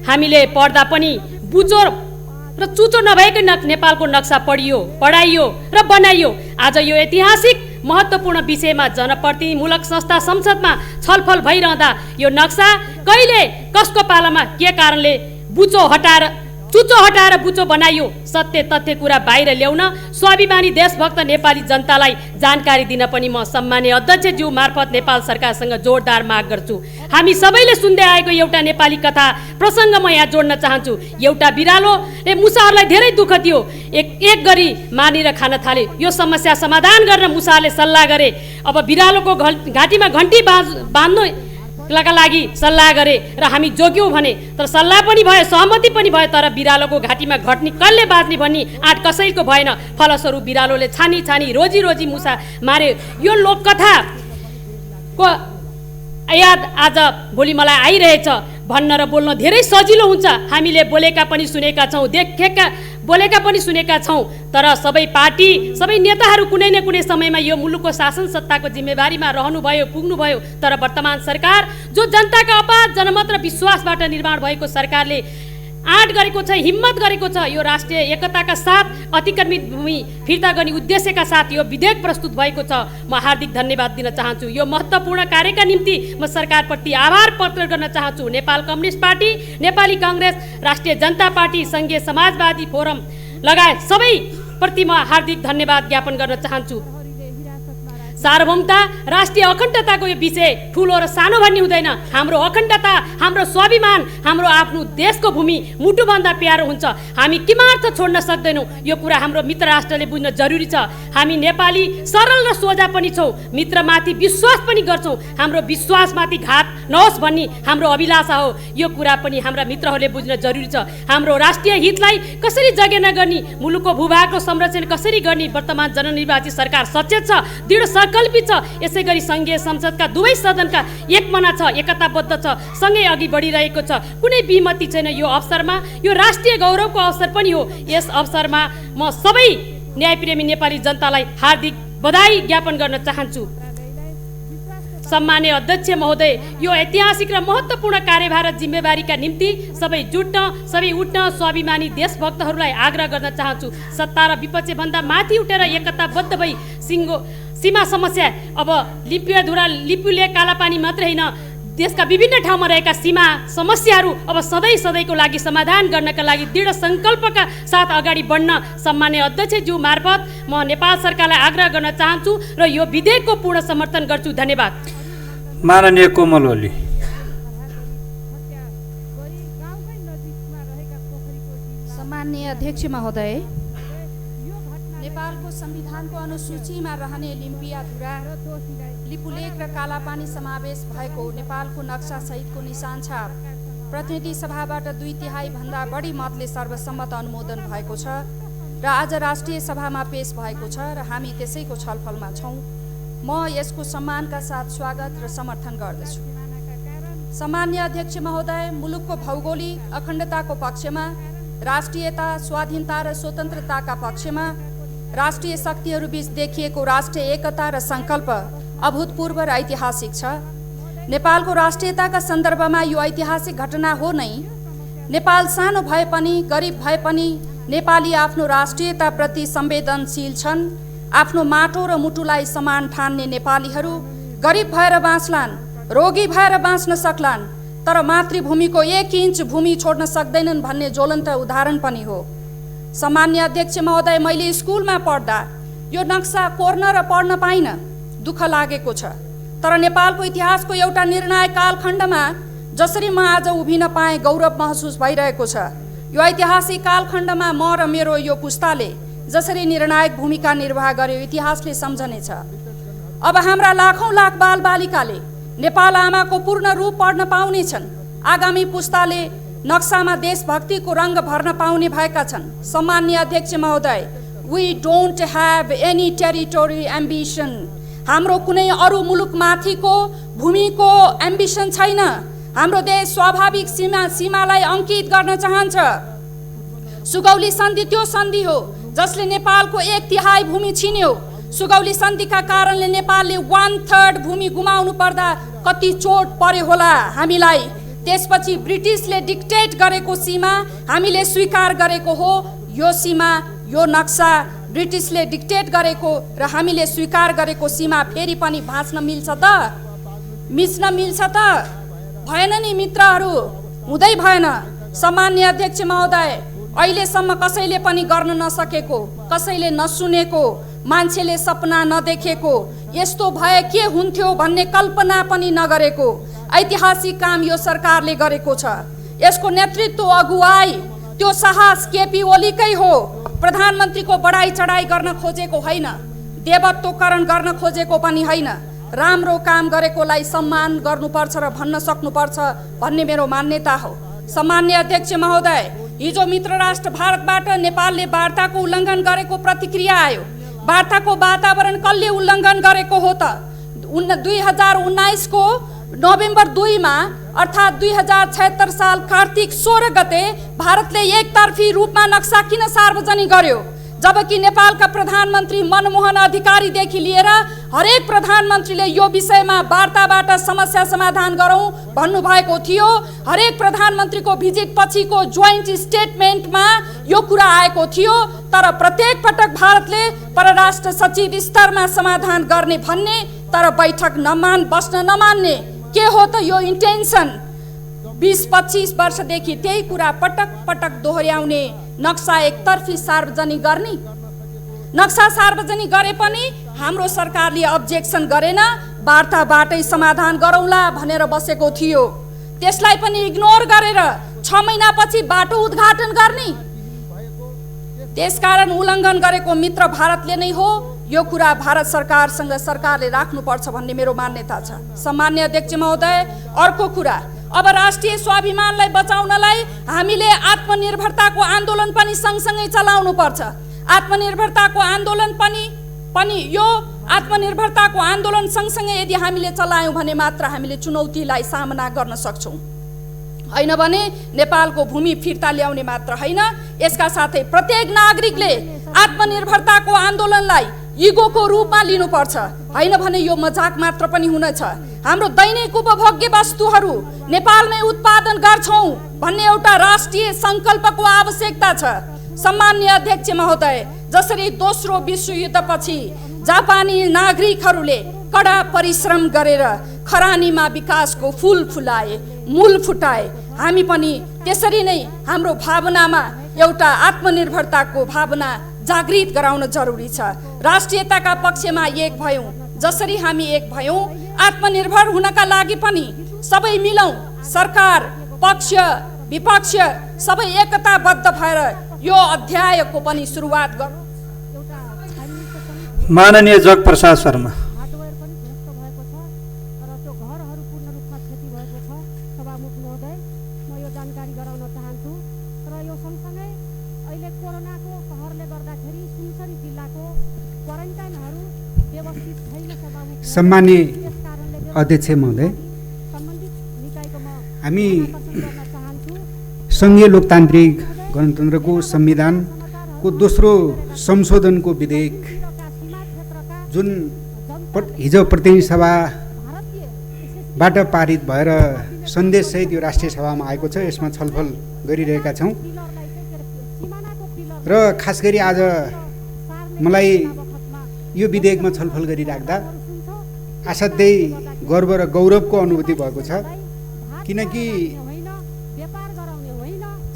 हामीले पढ्दा पनि बुझो र चुचो नभएकै नेपालको नक्सा पढाइयो र बनाइयो। आज यो ऐतिहासिक महत्त्वपूर्ण विषयमा जनप्रतिनिधिमूलक संस्था संसदमा छलफल भइरहँदा यो नक्सा कहिले कसको पालामा के कारणले चुचो हटाएर बुचो बनाइयो। सत्य तथ्य कुरा बाहिर ल्याउन स्वाभिमानी देशभक्त नेपाली जनतालाई जानकारी दिन पनि म सम्माननीय अध्यक्षज्यू मार्फत नेपाल सरकारसँग जोरदार माग गर्छु। हामी सबैले सुन्दै आएको एउटा नेपाली कथा प्रसङ्ग म यहाँ जोड्न चाहन्छु। एउटा बिरालोले मुसाहरूलाई धेरै दुःख दियो, एक गरी मानेर खान थाल्यो। यो समस्या समाधान गर्न मुसाहरूले सल्लाह गरे। अब बिरालोको घाँटीमा घन्टी बाँध्नु का लागि सल्लाह गरे र हामी जोग्यौँ भने, तर सल्लाह पनि भयो, सहमति पनि भयो, तर बिरालोको घाँटीमा घट्नी कसले बाँच्ने भन्ने आँट कसैको भएन। फलस्वरूप बिरालोले छानी छानी रोजी रोजी मुसा मारे। यो लोककथाको याद आज भोलि मलाई आइरहेछ। भन्न र बोल्न धेरै सजिलो हुन्छ। हामीले बोलेका पनि सुनेका छौँ, बोलेका पनि सुनेका छौँ, तर सबै पार्टी सबै नेताहरू कुनै न कुनै समयमा यो मुलुकको शासन सत्ताको जिम्मेवारीमा रहनुभयो, पुग्नुभयो। तर वर्तमान सरकार जो जनताका अपार जनमत र विश्वासबाट निर्माण भएको सरकारले आँट गरेको छ, हिम्मत गरेको छ। यो राष्ट्रिय एकताका साथ अतिक्रमित भूमि फिर्ता गर्ने उद्देश्यका साथ यो विधेयक प्रस्तुत भएको छ। म हार्दिक धन्यवाद दिन चाहन्छु। यो महत्त्वपूर्ण कार्यका निम्ति म सरकारप्रति आभार प्रकट गर्न चाहन्छु। नेपाल कम्युनिस्ट पार्टी, नेपाली काङ्ग्रेस, राष्ट्रिय जनता पार्टी, सङ्घीय समाजवादी फोरम लगायत सबैप्रति म हार्दिक धन्यवाद ज्ञापन गर्न चाहन्छु। सार्वभौमता, राष्ट्रिय अखण्डताको यो विषय ठुलो र सानो भन्ने हुँदैन। हाम्रो अखण्डता, हाम्रो स्वाभिमान, हाम्रो आफ्नो देशको भूमि मुटुभन्दा प्यारो हुन्छ। हामी किमार्थ छोड्न सक्दैनौँ। यो कुरा हाम्रो मित्र राष्ट्रले बुझ्न जरुरी छ। हामी नेपाली सरल र सोझा पनि छौँ, मित्रमाथि विश्वास पनि गर्छौँ। हाम्रो विश्वासमाथि घात नहोस् भन्ने हाम्रो अभिलाषा हो। यो कुरा पनि हाम्रा मित्रहरूले बुझ्न जरुरी छ। हाम्रो राष्ट्रिय हितलाई कसरी जगेर्ना गर्ने, मुलुकको भूभागको संरक्षण कसरी गर्ने, वर्तमान जननिर्वाचित सरकार सचेत छ, दृढ कल्पित छ। यसै गरी सङ्घीय संसदका दुवै सदनका एकमना छ, एकताबद्ध छ, सँगै अघि बढिरहेको छ। कुनै विमति छैन। यो अवसरमा यो राष्ट्रिय गौरवको अवसर पनि हो। यस अवसरमा म सबै न्यायप्रेमी नेपाली जनतालाई हार्दिक बधाई ज्ञापन गर्न चाहन्छु। सम्माननीय अध्यक्ष महोदय, यो ऐतिहासिक र महत्त्वपूर्ण कार्यभार र जिम्मेवारीका निम्ति सबै जुट्न, सबै उठ्न, स्वाभिमानी देशभक्तहरूलाई आग्रह गर्न चाहन्छु। सत्ता र विपक्षभन्दा माथि उठेर एकताबद्ध भई सीमा समस्या, अब लिपुलेखधुरा, लिपुलेख, कालापानी मात्रै होइन, देशका विभिन्न ठाउँमा रहेका सीमा समस्याहरू अब सधैँको लागि समाधान गर्नका लागि दृढ सङ्कल्पका साथ अगाडि बढ्न सम्माननीय अध्यक्षज्यू मार्फत म नेपाल सरकारलाई आग्रह गर्न चाहन्छु र यो विधेयकको पूर्ण समर्थन गर्छु। धन्यवाद। माननीय कोमल ओली। सम्माननीय अध्यक्ष महोदय, नेपालको संविधानको अनुसूचीमा रहने लिम्पियाधुरा, लिपुलेख र कालापानी समावेश भएको नेपालको नक्सा सहितको निशान छाप प्रतिनिधि सभाबाट 2/3 भन्दा बढी मतले सर्वसम्मत अनुमोदन भएको छ र आज राष्ट्रिय सभामा पेश भएको छ र हामी त्यसैको छलफलमा छौँ। म यसको सम्मानका साथ स्वागत र समर्थन गर्दछु। सम्माननीय अध्यक्ष महोदय, मुलुकको भौगोलिक अखण्डताको पक्षमा, राष्ट्रियता, स्वाधीनता र स्वतन्त्रताका पक्षमा राष्ट्रिय शक्तिहरूबीच देखिएको राष्ट्रिय एकता र सङ्कल्प अभूतपूर्व र ऐतिहासिक छ। नेपालको राष्ट्रियताका सन्दर्भमा यो ऐतिहासिक घटना हो नै। नेपाल सानो भए पनि, गरिब भए पनि नेपाली आफ्नो राष्ट्रियताप्रति संवेदनशील छन्। आफ्नो माटो र मुटुलाई समान ठान्ने नेपालीहरू गरिब भएर बाँच्लान्, रोगी भएर बाँच्न सक्लान्, तर मातृभूमिको 1 इन्च भूमि छोड्न सक्दैनन् भन्ने ज्वलन्त उदाहरण पनि हो। सम्माननीय अध्यक्ष महोदय, मैले स्कुलमा पढ्दा यो नक्सा कोर्न र पढ्न पाइनँ, दुःख लागेको छ। तर नेपालको इतिहासको एउटा निर्णायक कालखण्डमा जसरी म आज उभिन पाएँ गौरव महसुस भइरहेको छ। यो ऐतिहासिक कालखण्डमा म र मेरो यो पुस्ताले जसरी निर्णायक भूमिका निर्वाह गर्यो इतिहासले सम्झनेछ। अब हाम्रा लाखौँ लाख बालबालिकाले नेपाल आमाको पूर्ण रूप पढ्न पाउनेछन्। आगामी पुस्ताले नक्सामा देशभक्तिको रङ्ग भर्न पाउने भएका छन्। सम्माननीय अध्यक्ष महोदय, we don't have any territory ambition. हाम्रो कुनै अरू मुलुकमाथिको भूमिको एम्बिसन छैन। हाम्रो देश स्वाभाविक सीमालाई अंकित गर्न चाहन्छ। सुगौली सन्धि त्यो सन्धि हो जसले नेपालको 1/3 भूमि छिन्यो। सुगौली सन्धिका कारणले नेपालले 1/3 भूमि गुमाउनु पर्दा कति चोट पर्यो होला हामीलाई। त्यसपछि ब्रिटिसले डिक्टेट गरेको सीमा हामीले स्वीकार गरेको हो। यो सीमा, यो नक्सा ब्रिटिसले डिक्टेट गरेको र हामीले स्वीकार गरेको सीमा फेरि पनि भाँच्न मिल्छ त? मिच्न मिल्छ त? भएन नि मित्रहरू, हुँदै भएन। सम्मान्य अध्यक्ष महोदय, अहिलेसम्म कसैले पनि गर्न नसकेको, कसैले नसुनेको, मान्छेले सपना नदेखेको, यस्तो भए के हुन्थ्यो भन्ने कल्पना पनि नगरेको ऐतिहासिक काम यो सरकारले गरेको छ। यसको नेतृत्व, अगुवाई, त्यो साहस केपी ओलीकै हो। प्रधानमन्त्रीको बढाई चढाई गर्न खोजेको होइन, देवत्वकरण गर्न खोजेको पनि होइन। राम्रो काम गरेकोलाई सम्मान गर्नुपर्छ र भन्न सक्नुपर्छ भन्ने मेरो मान्यता हो। सम्मान्य अध्यक्ष महोदय, हिजो मित्र राष्ट्र भारतबाट नेपालले वार्ताको उल्लङ्घन गरेको प्रतिक्रिया आयो। वार्ताको वातावरण कसले उल्लङ्घन गरेको हो त? 2019 को नोभेम्बर 2 मा अर्थात् 2076 साल कार्तिक 16 गते भारतले एकतर्फी रूपमा नक्सा किन सार्वजनिक गर्यो? जबकि नेपालका प्रधानमन्त्री मनमोहन अधिकारीदेखि लिएर हरेक प्रधानमन्त्रीले यो विषयमा वार्ताबाट समस्या समाधान गरौँ भन्नुभएको थियो। हरेक प्रधानमन्त्रीको भिजिट पछिको जोइन्ट स्टेटमेन्टमा यो कुरा आएको थियो। तर प्रत्येक पटक भारतले परराष्ट्र सचिव स्तरमा समाधान गर्ने भन्ने, तर बैठक बस्न नमान्ने। के हो त यो इन्टेन्सन? 20-25 वर्षदेखि त्यही कुरा पटक पटक दोहोर्याउने। नक्सा एकतर्फी सार्वजनिक गर्ने, नक्सा सार्वजनिक गरे पनि हाम्रो सरकारले अब्जेक्सन गरेन, वार्ताबाटै समाधान गरौँला भनेर बसेको थियो। त्यसलाई पनि इग्नोर गरेर 6 महिनापछि बाटो उद्घाटन गर्ने। त्यसकारण उल्लङ्घन गरेको मित्र भारतले नै हो। यो कुरा भारत सरकारसँग सरकारले राख्नुपर्छ भन्ने मेरो मान्यता छ। सम्मान्य अध्यक्ष महोदय, अर्को कुरा, अब राष्ट्रिय स्वाभिमानलाई बचाउनलाई हामीले आत्मनिर्भरताको आन्दोलन पनि सँगसँगै चलाउनु पर्छ। आत्मनिर्भरताको आन्दोलन पनि यो आत्मनिर्भरताको आन्दोलन सँगसँगै यदि हामीले चलायौँ भने मात्र हामीले चुनौतीलाई सामना गर्न सक्छौँ। होइन भने नेपालको भूमि फिर्ता ल्याउने मात्र होइन, यसका साथै प्रत्येक नागरिकले आत्मनिर्भरताको आन्दोलनलाई इगोको रूपमा लिनुपर्छ। होइन भने यो मजाक मात्र पनि हुनेछ। हाम्रो दैनिक उपभोग्य वस्तुहरू नेपालमै उत्पादन गर्छौँ भन्ने एउटा राष्ट्रिय सङ्कल्पको आवश्यकता छ। सम्मान्य अध्यक्ष महोदय, जसरी दोस्रो विश्वयुद्धपछि जापानी नागरिकहरूले कडा परिश्रम गरेर खरानीमा विकासको फुल फुलाए, मूल फुटाए, हामी पनि त्यसरी नै हाम्रो भावनामा एउटा आत्मनिर्भरताको भावना जागृत गराउन जरुरी छ। राष्ट्रियताका पक्षमा एक भयौँ। जसरी हामी एक भयौँ, आत्मनिर्भर हुनका लागि पनि सबै मिलौँ। सरकार, पक्ष, विपक्ष सबै एकताबद्ध भएर यो अध्यायको पनि सुरुवात गरौँ। माननीय जग प्रसाद शर्मा। हार्डवेयर पनि ध्वस्त भएको छ र त्यो घरहरू पूर्ण रूपमा क्षति भएको छ। सभामुख महोदय, म यो जानकारी गराउन चाहन्छु र यो सँगसँगै अहिले कोरोनाको कहरले गर्दाखेरि सुनसरी जिल्लाको क्वारेन्टाइनहरू व्यवस्थित छैन। सभामुख सम्माननीय अध्यक्ष महोदय, सम्बन्धित निकायको म हामी गर्न चाहन्छु। सङ्घीय लोकतान्त्रिक गणतन्त्रको संविधानको दोस्रो संशोधनको विधेयक जुन हिजो प्रतिनिधि सभाबाट पारित भएर सन्देशसहित यो राष्ट्रिय सभामा आएको छ, यसमा छलफल गरिरहेका छौँ। र खास गरी आज मलाई यो विधेयकमा छलफल गरिराख्दा असाध्यै गर्व र गौरवको अनुभूति भएको छ। किनकि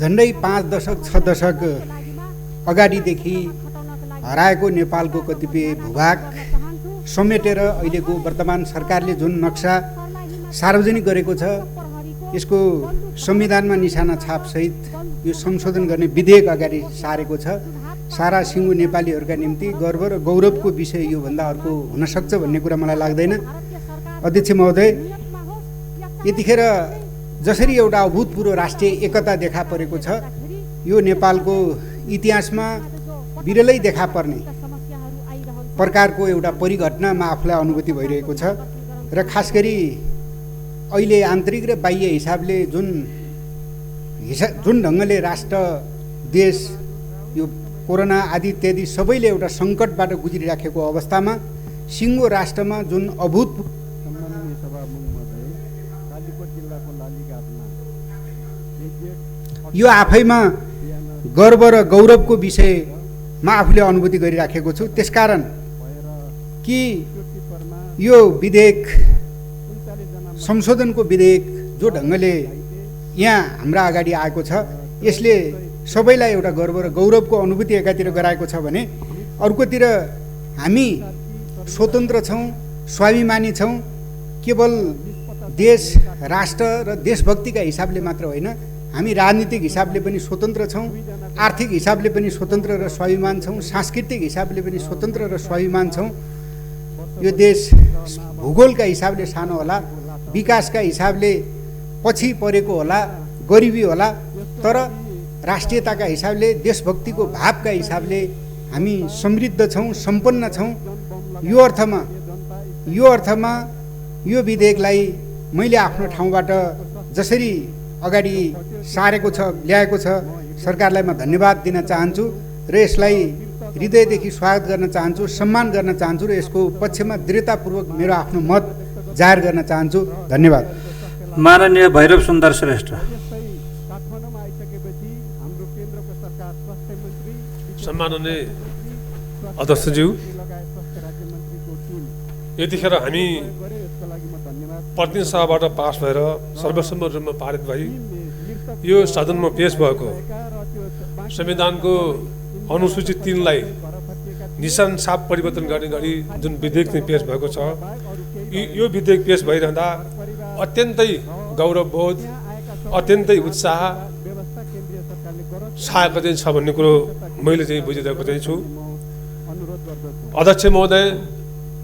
झन्डै 5 दशक 6 दशक अगाडिदेखि हराएको नेपालको कतिपय भूभाग समेटेर अहिलेको वर्तमान सरकारले जुन नक्सा सार्वजनिक गरेको छ, यसको संविधानमा निशाना छापसहित यो संशोधन गर्ने विधेयक अगाडि सारेको छ। सारा सिङ्गो नेपालीहरूका निम्ति गर्व र गौरवको विषय योभन्दा अर्को हुनसक्छ भन्ने कुरा मलाई लाग्दैन। अध्यक्ष महोदय, यतिखेर जसरी एउटा अभूतपूर्व राष्ट्रिय एकता देखा परेको छ, यो नेपालको इतिहासमा विरलै देखा पर्ने प्रकारको एउटा परिघटनामा आफूलाई अनुभूति भइरहेको छ। र खास गरी अहिले आन्तरिक र बाह्य हिसाबले जुन ढङ्गले राष्ट्र, देश यो कोरोना आदि इत्यादि सबैले एउटा सङ्कटबाट गुज्रिराखेको अवस्थामा सिङ्गो राष्ट्रमा जुन यो आफैमा गर्व र गौरवको विषयमा आफूले अनुभूति गरिराखेको छु। त्यसकारण कि यो विधेयक, संशोधनको विधेयक जो ढङ्गले यहाँ हाम्रा अगाडि आएको छ, यसले सबैलाई एउटा गर्व र गौरवको अनुभूति एकातिर गराएको छ भने अर्कोतिर हामी स्वतन्त्र छौँ, स्वाभिमानी छौँ। केवल देश, राष्ट्र र देशभक्तिका हिसाबले मात्र होइन, हामी राजनीतिक हिसाबले पनि स्वतन्त्र छौँ, आर्थिक हिसाबले पनि स्वतन्त्र र स्वाभिमान छौँ, सांस्कृतिक हिसाबले पनि स्वतन्त्र र स्वाभिमान छौँ। यो देश भूगोलका हिसाबले सानो होला, विकासका हिसाबले पछि परेको होला, गरिबी होला, तर राष्ट्रियताका हिसाबले, देशभक्तिको भावका हिसाबले हामी समृद्ध छौँ, सम्पन्न छौँ। यो अर्थमा यो विधेयकलाई मैले आफ्नो ठाउँबाट जसरी अगाडि सारेको छ, ल्याएको छ, सरकारलाई म धन्यवाद दिन चाहन्छु र यसलाई हृदयदेखि स्वागत गर्न चाहन्छु, सम्मान गर्न चाहन्छु र यसको पक्षमा दृढतापूर्वक मेरो आफ्नो मत जाहेर गर्न चाहन्छु। धन्यवाद। माननीय भैरव सुन्दर श्रेष्ठ। सम्माननीय अध्यक्षज्यू, यतिखेर हामी प्रतिनिधि सभाबाट पास भएर सर्वसम्मत रूपमा पारित भई यो सदनमा पेश भएको संविधानको अनुसूची 3 लाई निशान साप परिवर्तन गर्ने गरी जुन विधेयक चाहिँ पेश भएको छ, यो विधेयक पेश भइरहँदा अत्यन्तै गौरवबोध, अत्यन्तै उत्साह छाएको चाहिँ छ भन्ने कुरो मैले चाहिँ बुझिरहेको चाहिँ छु। अध्यक्ष महोदय,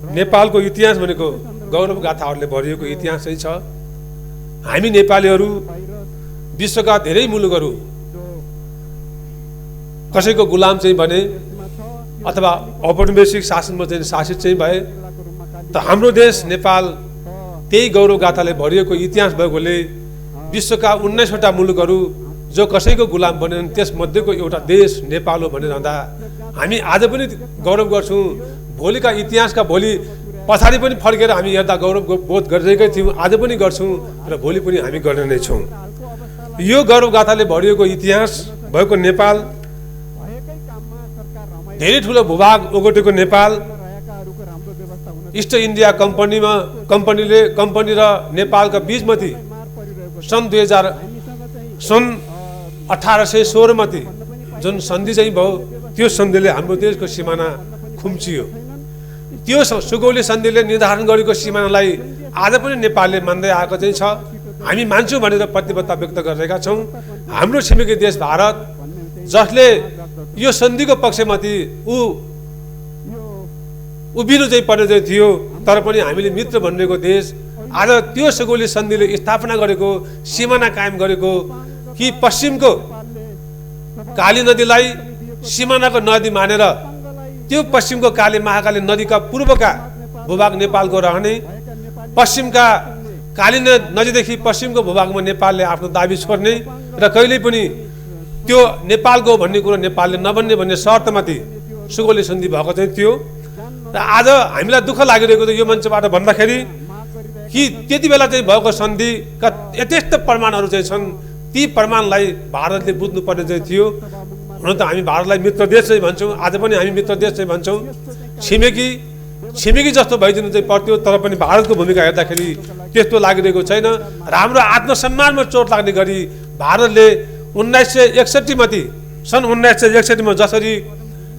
नेपालको इतिहास भनेको गौरव गाथाहरूले भरिएको इतिहास चाहिँ छ। हामी नेपालीहरू विश्वका धेरै मुलुकहरू कसैको गुलाम चाहिँ बने अथवा औपनिवेशिक शासनमा चाहिँ शासित चाहिँ भए, त हाम्रो देश नेपाल त्यही गौरव गाथाले भरिएको इतिहास भएकोले विश्वका 19वटा मुलुकहरू जो कसैको गुलाम बनेनन् त्यसमध्येको एउटा देश नेपाल हो भनिरहँदा हामी आज पनि गौरव गर्छौँ। भोलिका इतिहासका भोलि पछाडि पनि फर्केर हामी हेर्दा गौरव बोध गरिरहेकै थियौँ, आज पनि गर्छौँ र भोलि पनि हामी गर्ने नै छौँ। यो गौरव गाथाले भरिएको इतिहास भएको नेपाल, धेरै ठुलो भूभाग ओगटेको नेपाल, इस्ट इन्डिया कम्पनी र नेपालका बीचमती सन् 1816 मती जुन सन्धि चाहिँ भयो, त्यो सन्धिले हाम्रो देशको सिमाना खुम्चियो। त्यो सुगौली सन्धिले निर्धारण गरेको सिमानालाई आज पनि नेपालले मान्दै आएको चाहिँ छ। हामी मान्छौँ भनेर प्रतिबद्धता व्यक्त गरिरहेका छौँ। हाम्रो छिमेकी देश भारत, जसले यो सन्धिको पक्षमाथि उभिनु चाहिँ पर्ने चाहिँ थियो, तर पनि हामीले मित्र भनिरहेको देश आज त्यो सुगौली सन्धिले स्थापना गरेको, सिमाना कायम गरेको कि पश्चिमको काली नदीलाई सिमानाको नदी मानेर त्यो पश्चिमको महाकाली नदीका पूर्वका भूभाग नेपालको रहने, पश्चिमका काली नदीदेखि पश्चिमको भूभागमा नेपालले आफ्नो दाबी छोड्ने र कहिल्यै पनि त्यो नेपालको भन्ने कुरो नेपालले नबन्ने भन्ने शर्तमाथि सुगौली सन्धि भएको चाहिँ थियो। र आज हामीलाई दुःख लागिरहेको थियो यो मञ्चबाट भन्दाखेरि कि त्यति बेला चाहिँ भएको सन्धिका यथेष्ट प्रमाणहरू चाहिँ छन्, ती प्रमाणलाई भारतले बुझ्नुपर्ने चाहिँ थियो। हुन त हामी भारतलाई मित्र देश चाहिँ भन्छौँ, आज पनि हामी मित्र देश चाहिँ भन्छौँ, छिमेकी जस्तो भइदिनु चाहिँ पर्थ्यो, तर पनि भारतको भूमिका हेर्दाखेरि त्यस्तो लागिरहेको छैन। र हाम्रो आत्मसम्मानमा चोट लाग्ने गरी भारतले सन् 1961 मा जसरी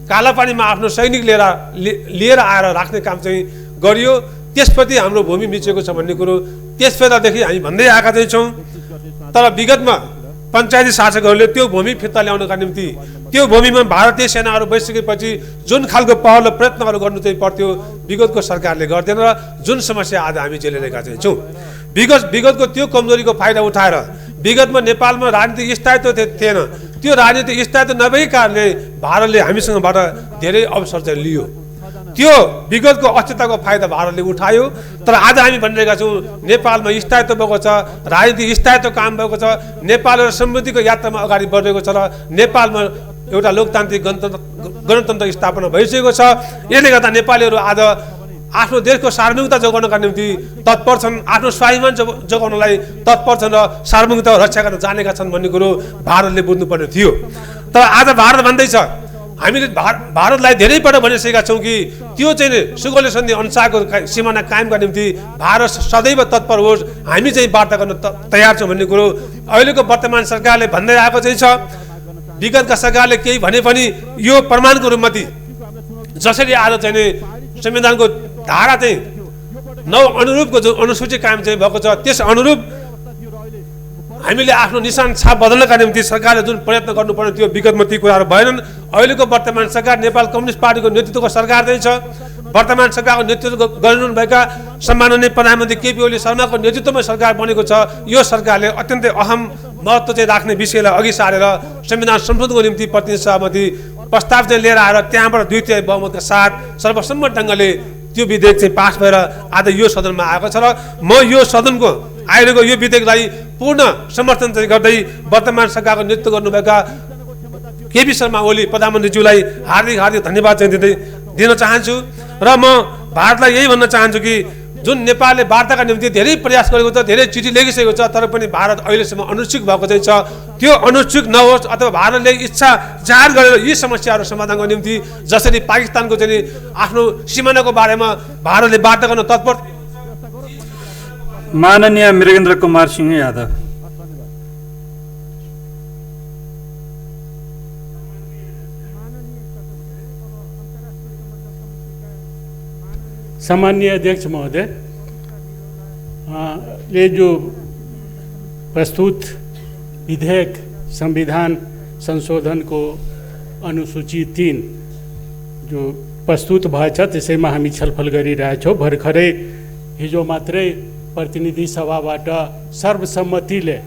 कालापानीमा आफ्नो सैनिक लिएर आएर राख्ने काम चाहिँ गरियो, त्यसप्रति हाम्रो भूमि मिचेको छ भन्ने कुरो त्यस बेलादेखि हामी भन्दै आएका चाहिँ छौँ। तर विगतमा पञ्चायती शासकहरूले त्यो भूमि फिर्ता ल्याउनका निम्ति त्यो भूमिमा भारतीय सेनाहरू बसिसकेपछि जुन खालको पहल र प्रयत्नहरू गर्नु चाहिँ पर्थ्यो, विगतको सरकारले गर्दैन र जुन समस्या आज हामी झेलिरहेका चाहिँ छौँ। विगतको त्यो कमजोरीको फाइदा उठाएर विगतमा नेपालमा राजनीतिक स्थायित्व थिएन, त्यो राजनीतिक स्थायित्व नभएका कारणले भारतले हामीसँगबाट धेरै अवसर चाहिँ लियो। त्यो विगतको अस्थिरताको फाइदा भारतले उठायो। तर आज हामी भनिरहेका छौँ नेपालमा स्थायित्व भएको छ, राजनीतिक स्थायित्व काम भएको छ, नेपाल र समृद्धिको यात्रामा अगाडि बढेको छ र नेपालमा एउटा लोकतान्त्रिक गणतन्त्र स्थापना भइसकेको छ। यसले गर्दा नेपालीहरू आज आफ्नो देशको सार्वभौमिकता जोगाउनका निम्ति तत्पर छन्, आफ्नो स्वाभिमान जोगाउनलाई तत्पर छन् र सार्वभौमिकता रक्षा गर्न जानेका छन् भन्ने कुरो भारतले बुझ्नुपर्ने थियो। तर आज भारत भन्दैछ हामीले भारतलाई धेरैपल्ट भनिसकेका छौँ कि त्यो चाहिँ सुगौली सन्धि अनुसारको सिमाना कायम गर्ने निम्ति भारत सदैव तत्पर होस्, हामी चाहिँ वार्ता गर्न तयार छौँ भन्ने कुरो अहिलेको वर्तमान सरकारले भन्दै आएको चाहिँ छ। विगतका सरकारले केही भने पनि यो प्रमाणको रूपमा जसरी आज चाहिँ संविधानको धारा चाहिँ 9 अनुरूपको जो अनुसूची कायम चाहिँ भएको छ, त्यस अनुरूप हामीले आफ्नो निशान छाप बदल्नका निम्ति सरकारले जुन प्रयत्न गर्नुपर्ने थियो विगतमा ती कुराहरू भएनन्। अहिलेको वर्तमान सरकार नेपाल कम्युनिस्ट पार्टीको नेतृत्वको सरकार चाहिँ छ। वर्तमान सरकारको नेतृत्व गरिरहनुभएका सम्माननीय प्रधानमन्त्री केपी ओली शर्माको नेतृत्वमा सरकार बनेको छ। यो सरकारले अत्यन्तै अहम महत्त्व चाहिँ राख्ने विषयलाई अघि सारेर संविधान संशोधनको निम्ति प्रतिनिधि सहमति प्रस्ताव चाहिँ लिएर आएर त्यहाँबाट 2/3 बहुमतका साथ सर्वसम्मत ढङ्गले त्यो विधेयक चाहिँ पास भएर आज यो सदनमा आएको छ। र म यो सदनको आइरहेको यो विधेयकलाई पूर्ण समर्थन चाहिँ गर्दै वर्तमान सरकारको नेतृत्व गर्नुभएका केपी शर्मा ओली प्रधानमन्त्रीज्यूलाई हार्दिक हार्दिक धन्यवाद चाहिँ दिन चाहन्छु। र म भारतलाई यही भन्न चाहन्छु कि जुन नेपालले वार्ताका निम्ति धेरै प्रयास गरेको छ, धेरै चिठी लेखिसकेको छ, तर पनि भारत अहिलेसम्म अनुत्सुक भएको चाहिँ छ। त्यो अनुत्सुक नहोस् अथवा भारतले इच्छा जाहेर गरेर यी समस्याहरू समाधान गर्ने निम्ति जसरी पाकिस्तानको चाहिँ आफ्नो सिमानाको बारेमा भारतले वार्ता गर्न तत्पर। माननीय मृगेन्द्र कुमार सिंह यादव। सम्माननीय अध्यक्ष महोदय, ये जो प्रस्तुत विधेयक संविधान संशोधन को अनुसूची 3 जो प्रस्तुत भएछ त्यसैमा हामी छलफल गरिरहेछौँ। भर्खरै हिजो मात्रै प्रतिनिधि सभाबाट सर्वसम्मतिले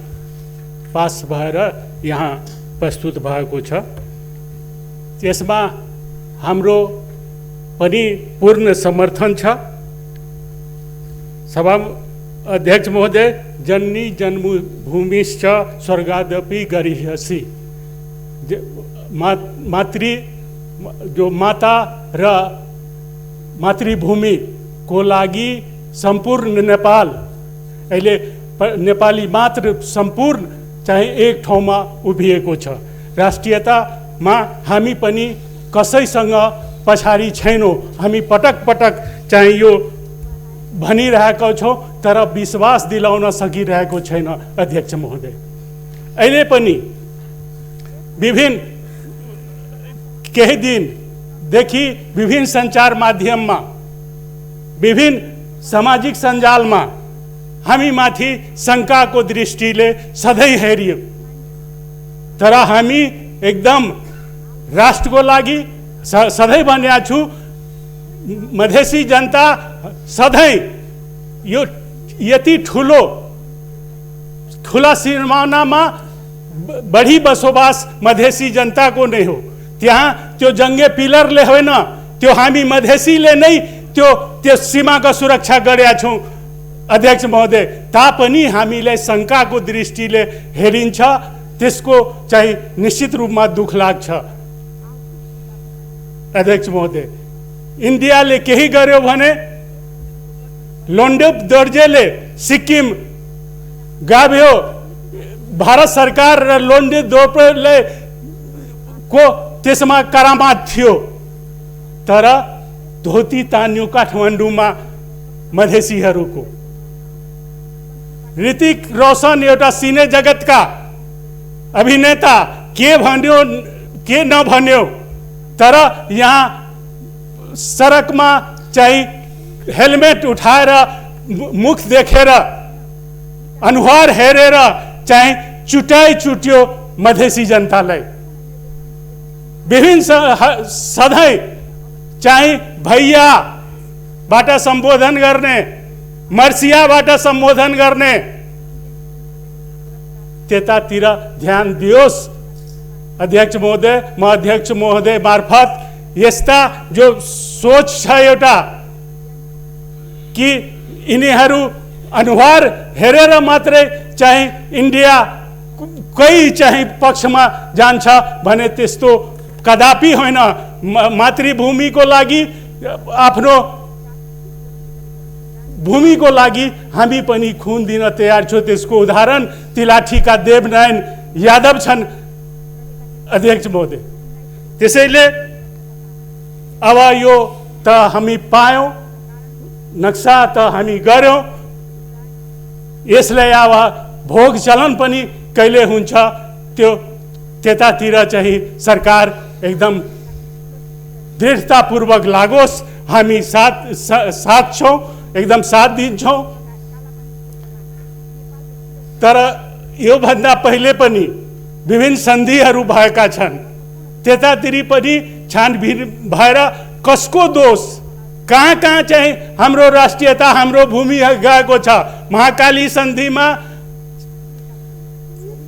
पास भएर यहाँ प्रस्तुत भएको छ। त्यसमा हाम्रो पनि पूर्ण समर्थन छ। सभा अध्यक्ष महोदय, जननी जन्मभूमिश्च स्वर्गादपि गरीयसी, जो माता र मातृभूमि को लागि सम्पूर्ण नेपाल अहिले नेपाली मात्र सम्पूर्ण चाहिँ एक ठाउँमा उभिएको छ। राष्ट्रियतामा हामी पनि कसैसँग पछाडि छैनौँ। हामी पटक पटक चाहिँ यो भनिरहेका छौँ तर विश्वास दिलाउन सकिरहेको छैन अध्यक्ष महोदय। अहिले पनि विभिन्न केही दिनदेखि विभिन्न सञ्चार माध्यममा विभिन्न सामाजिक सञ्जालमा हामी माथि शङ्काको दृष्टिले सधैँ हेरियो, तर हामी एकदम राष्ट्रको लागि सधैँ भनेको छु, मधेसी जनता सधैँ यो यति ठुलो खुला सिमानामा बढी बसोबास मधेसी जनताको नै हो। त्यहाँ त्यो जङ्गे पिलरले होइन, त्यो हामी मधेसीले नै त्यो सीमाको सुरक्षा गरेका छौँ अध्यक्ष महोदय। तापनि हामीलाई शङ्काको दृष्टिले हेरिन्छ, त्यसको चाहिँ निश्चित रूपमा दुःख लाग्छ अध्यक्ष महोदय। इन्डियाले केही गर्यो भने लोन्डेप दोर्जेले सिक्किम गाभ्यो, भारत सरकार र लोन्डे दोर्जेले को त्यसमा करामात थियो, तर धोती तान्यो काठमाडौँमा मधेसीहरूको। ऋतिक रोशन एउटा सिने जगतका अभिनेता के भन्यो के नभन्यो, तर यहाँ सडकमा चाहिँ हेलमेट उठाएर मुख देखेर अनुहार हेरेर चाहिँ चुट्यो मधेसी जनतालाई। विभिन्न सधैँ चाहिँ भैयाबाट सम्बोधन गर्ने, मर्सियाबाट सम्बोधन गर्ने, त्यतातिर ध्यान दियोस् अध्यक्ष महोदय। म अध्यक्ष महोदय मार्फत यस्ता जो सोच छ एउटा कि यिनीहरू अनुहार हेरेर मात्रै चाहिँ इन्डिया कोही चाहिँ पक्षमा जान्छ भने त्यस्तो कदापि होइन। मातृभूमिको लागि, आफ्नो भूमिको लागि हामी पनि खुन दिन तयार छौँ। त्यसको उदाहरण तिलाठीका देवनारायण यादव छन् अध्यक्ष महोदय। त्यसैले अब यो त हामी पायौँ, नक्सा त हामी गऱ्यौँ, यसलाई अब भोग चलन पनि कहिले हुन्छ त्यो त्यतातिर चाहिँ सरकार एकदम दृढतापूर्वक लागोस्, हामी साथ छौँ, एकदम साथ दिन्छौँ। तर योभन्दा पहिले पनि विभिन्न सन्धिहरू भएका छन्, त्यतातिर पनि छानबिन भएर कसको दोष, कहाँ कहाँ चाहिँ हाम्रो राष्ट्रियता, हाम्रो भूमि गएको छ। महाकाली सन्धिमा,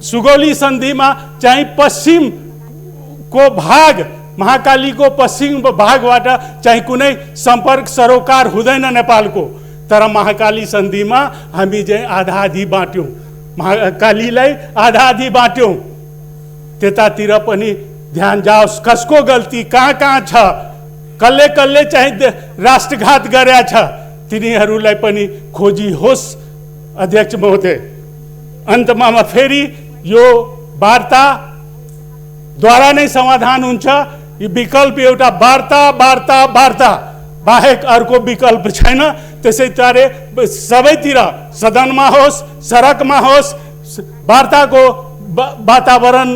सुगौली सन्धिमा चाहिँ पश्चिमको भाग, महाकालीको पश्चिम भागबाट चाहिँ कुनै सम्पर्क सरोकार हुँदैन नेपालको, तर महाकाली सन्धिमा हामी चाहिँ आधा आधी बाँट्यौँ, महाकालीलाई आधा आधी बाँट्यौँ। त्यतातिर पनि ध्यान जाओस्, कसको गल्ती कहाँ कहाँ छ, कसले कसले चाहिँ राष्ट्रघात गरेका छ, तिनीहरूलाई पनि खोजी होस्। अध्यक्ष महोदय, अन्तमा फेरि यो वार्ताद्वारा नै समाधान हुन्छ। यो विकल्प एउटा वार्ता बाहेक अर्को विकल्प छैन। त्यसै तरे सबैतिर, सदनमा होस्, सडकमा होस्, वार्ताको वातावरण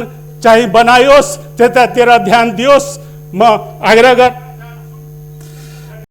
चाहिँ बनाइयोस्, त्यतातिर ध्यान दियोस्। म आग्रह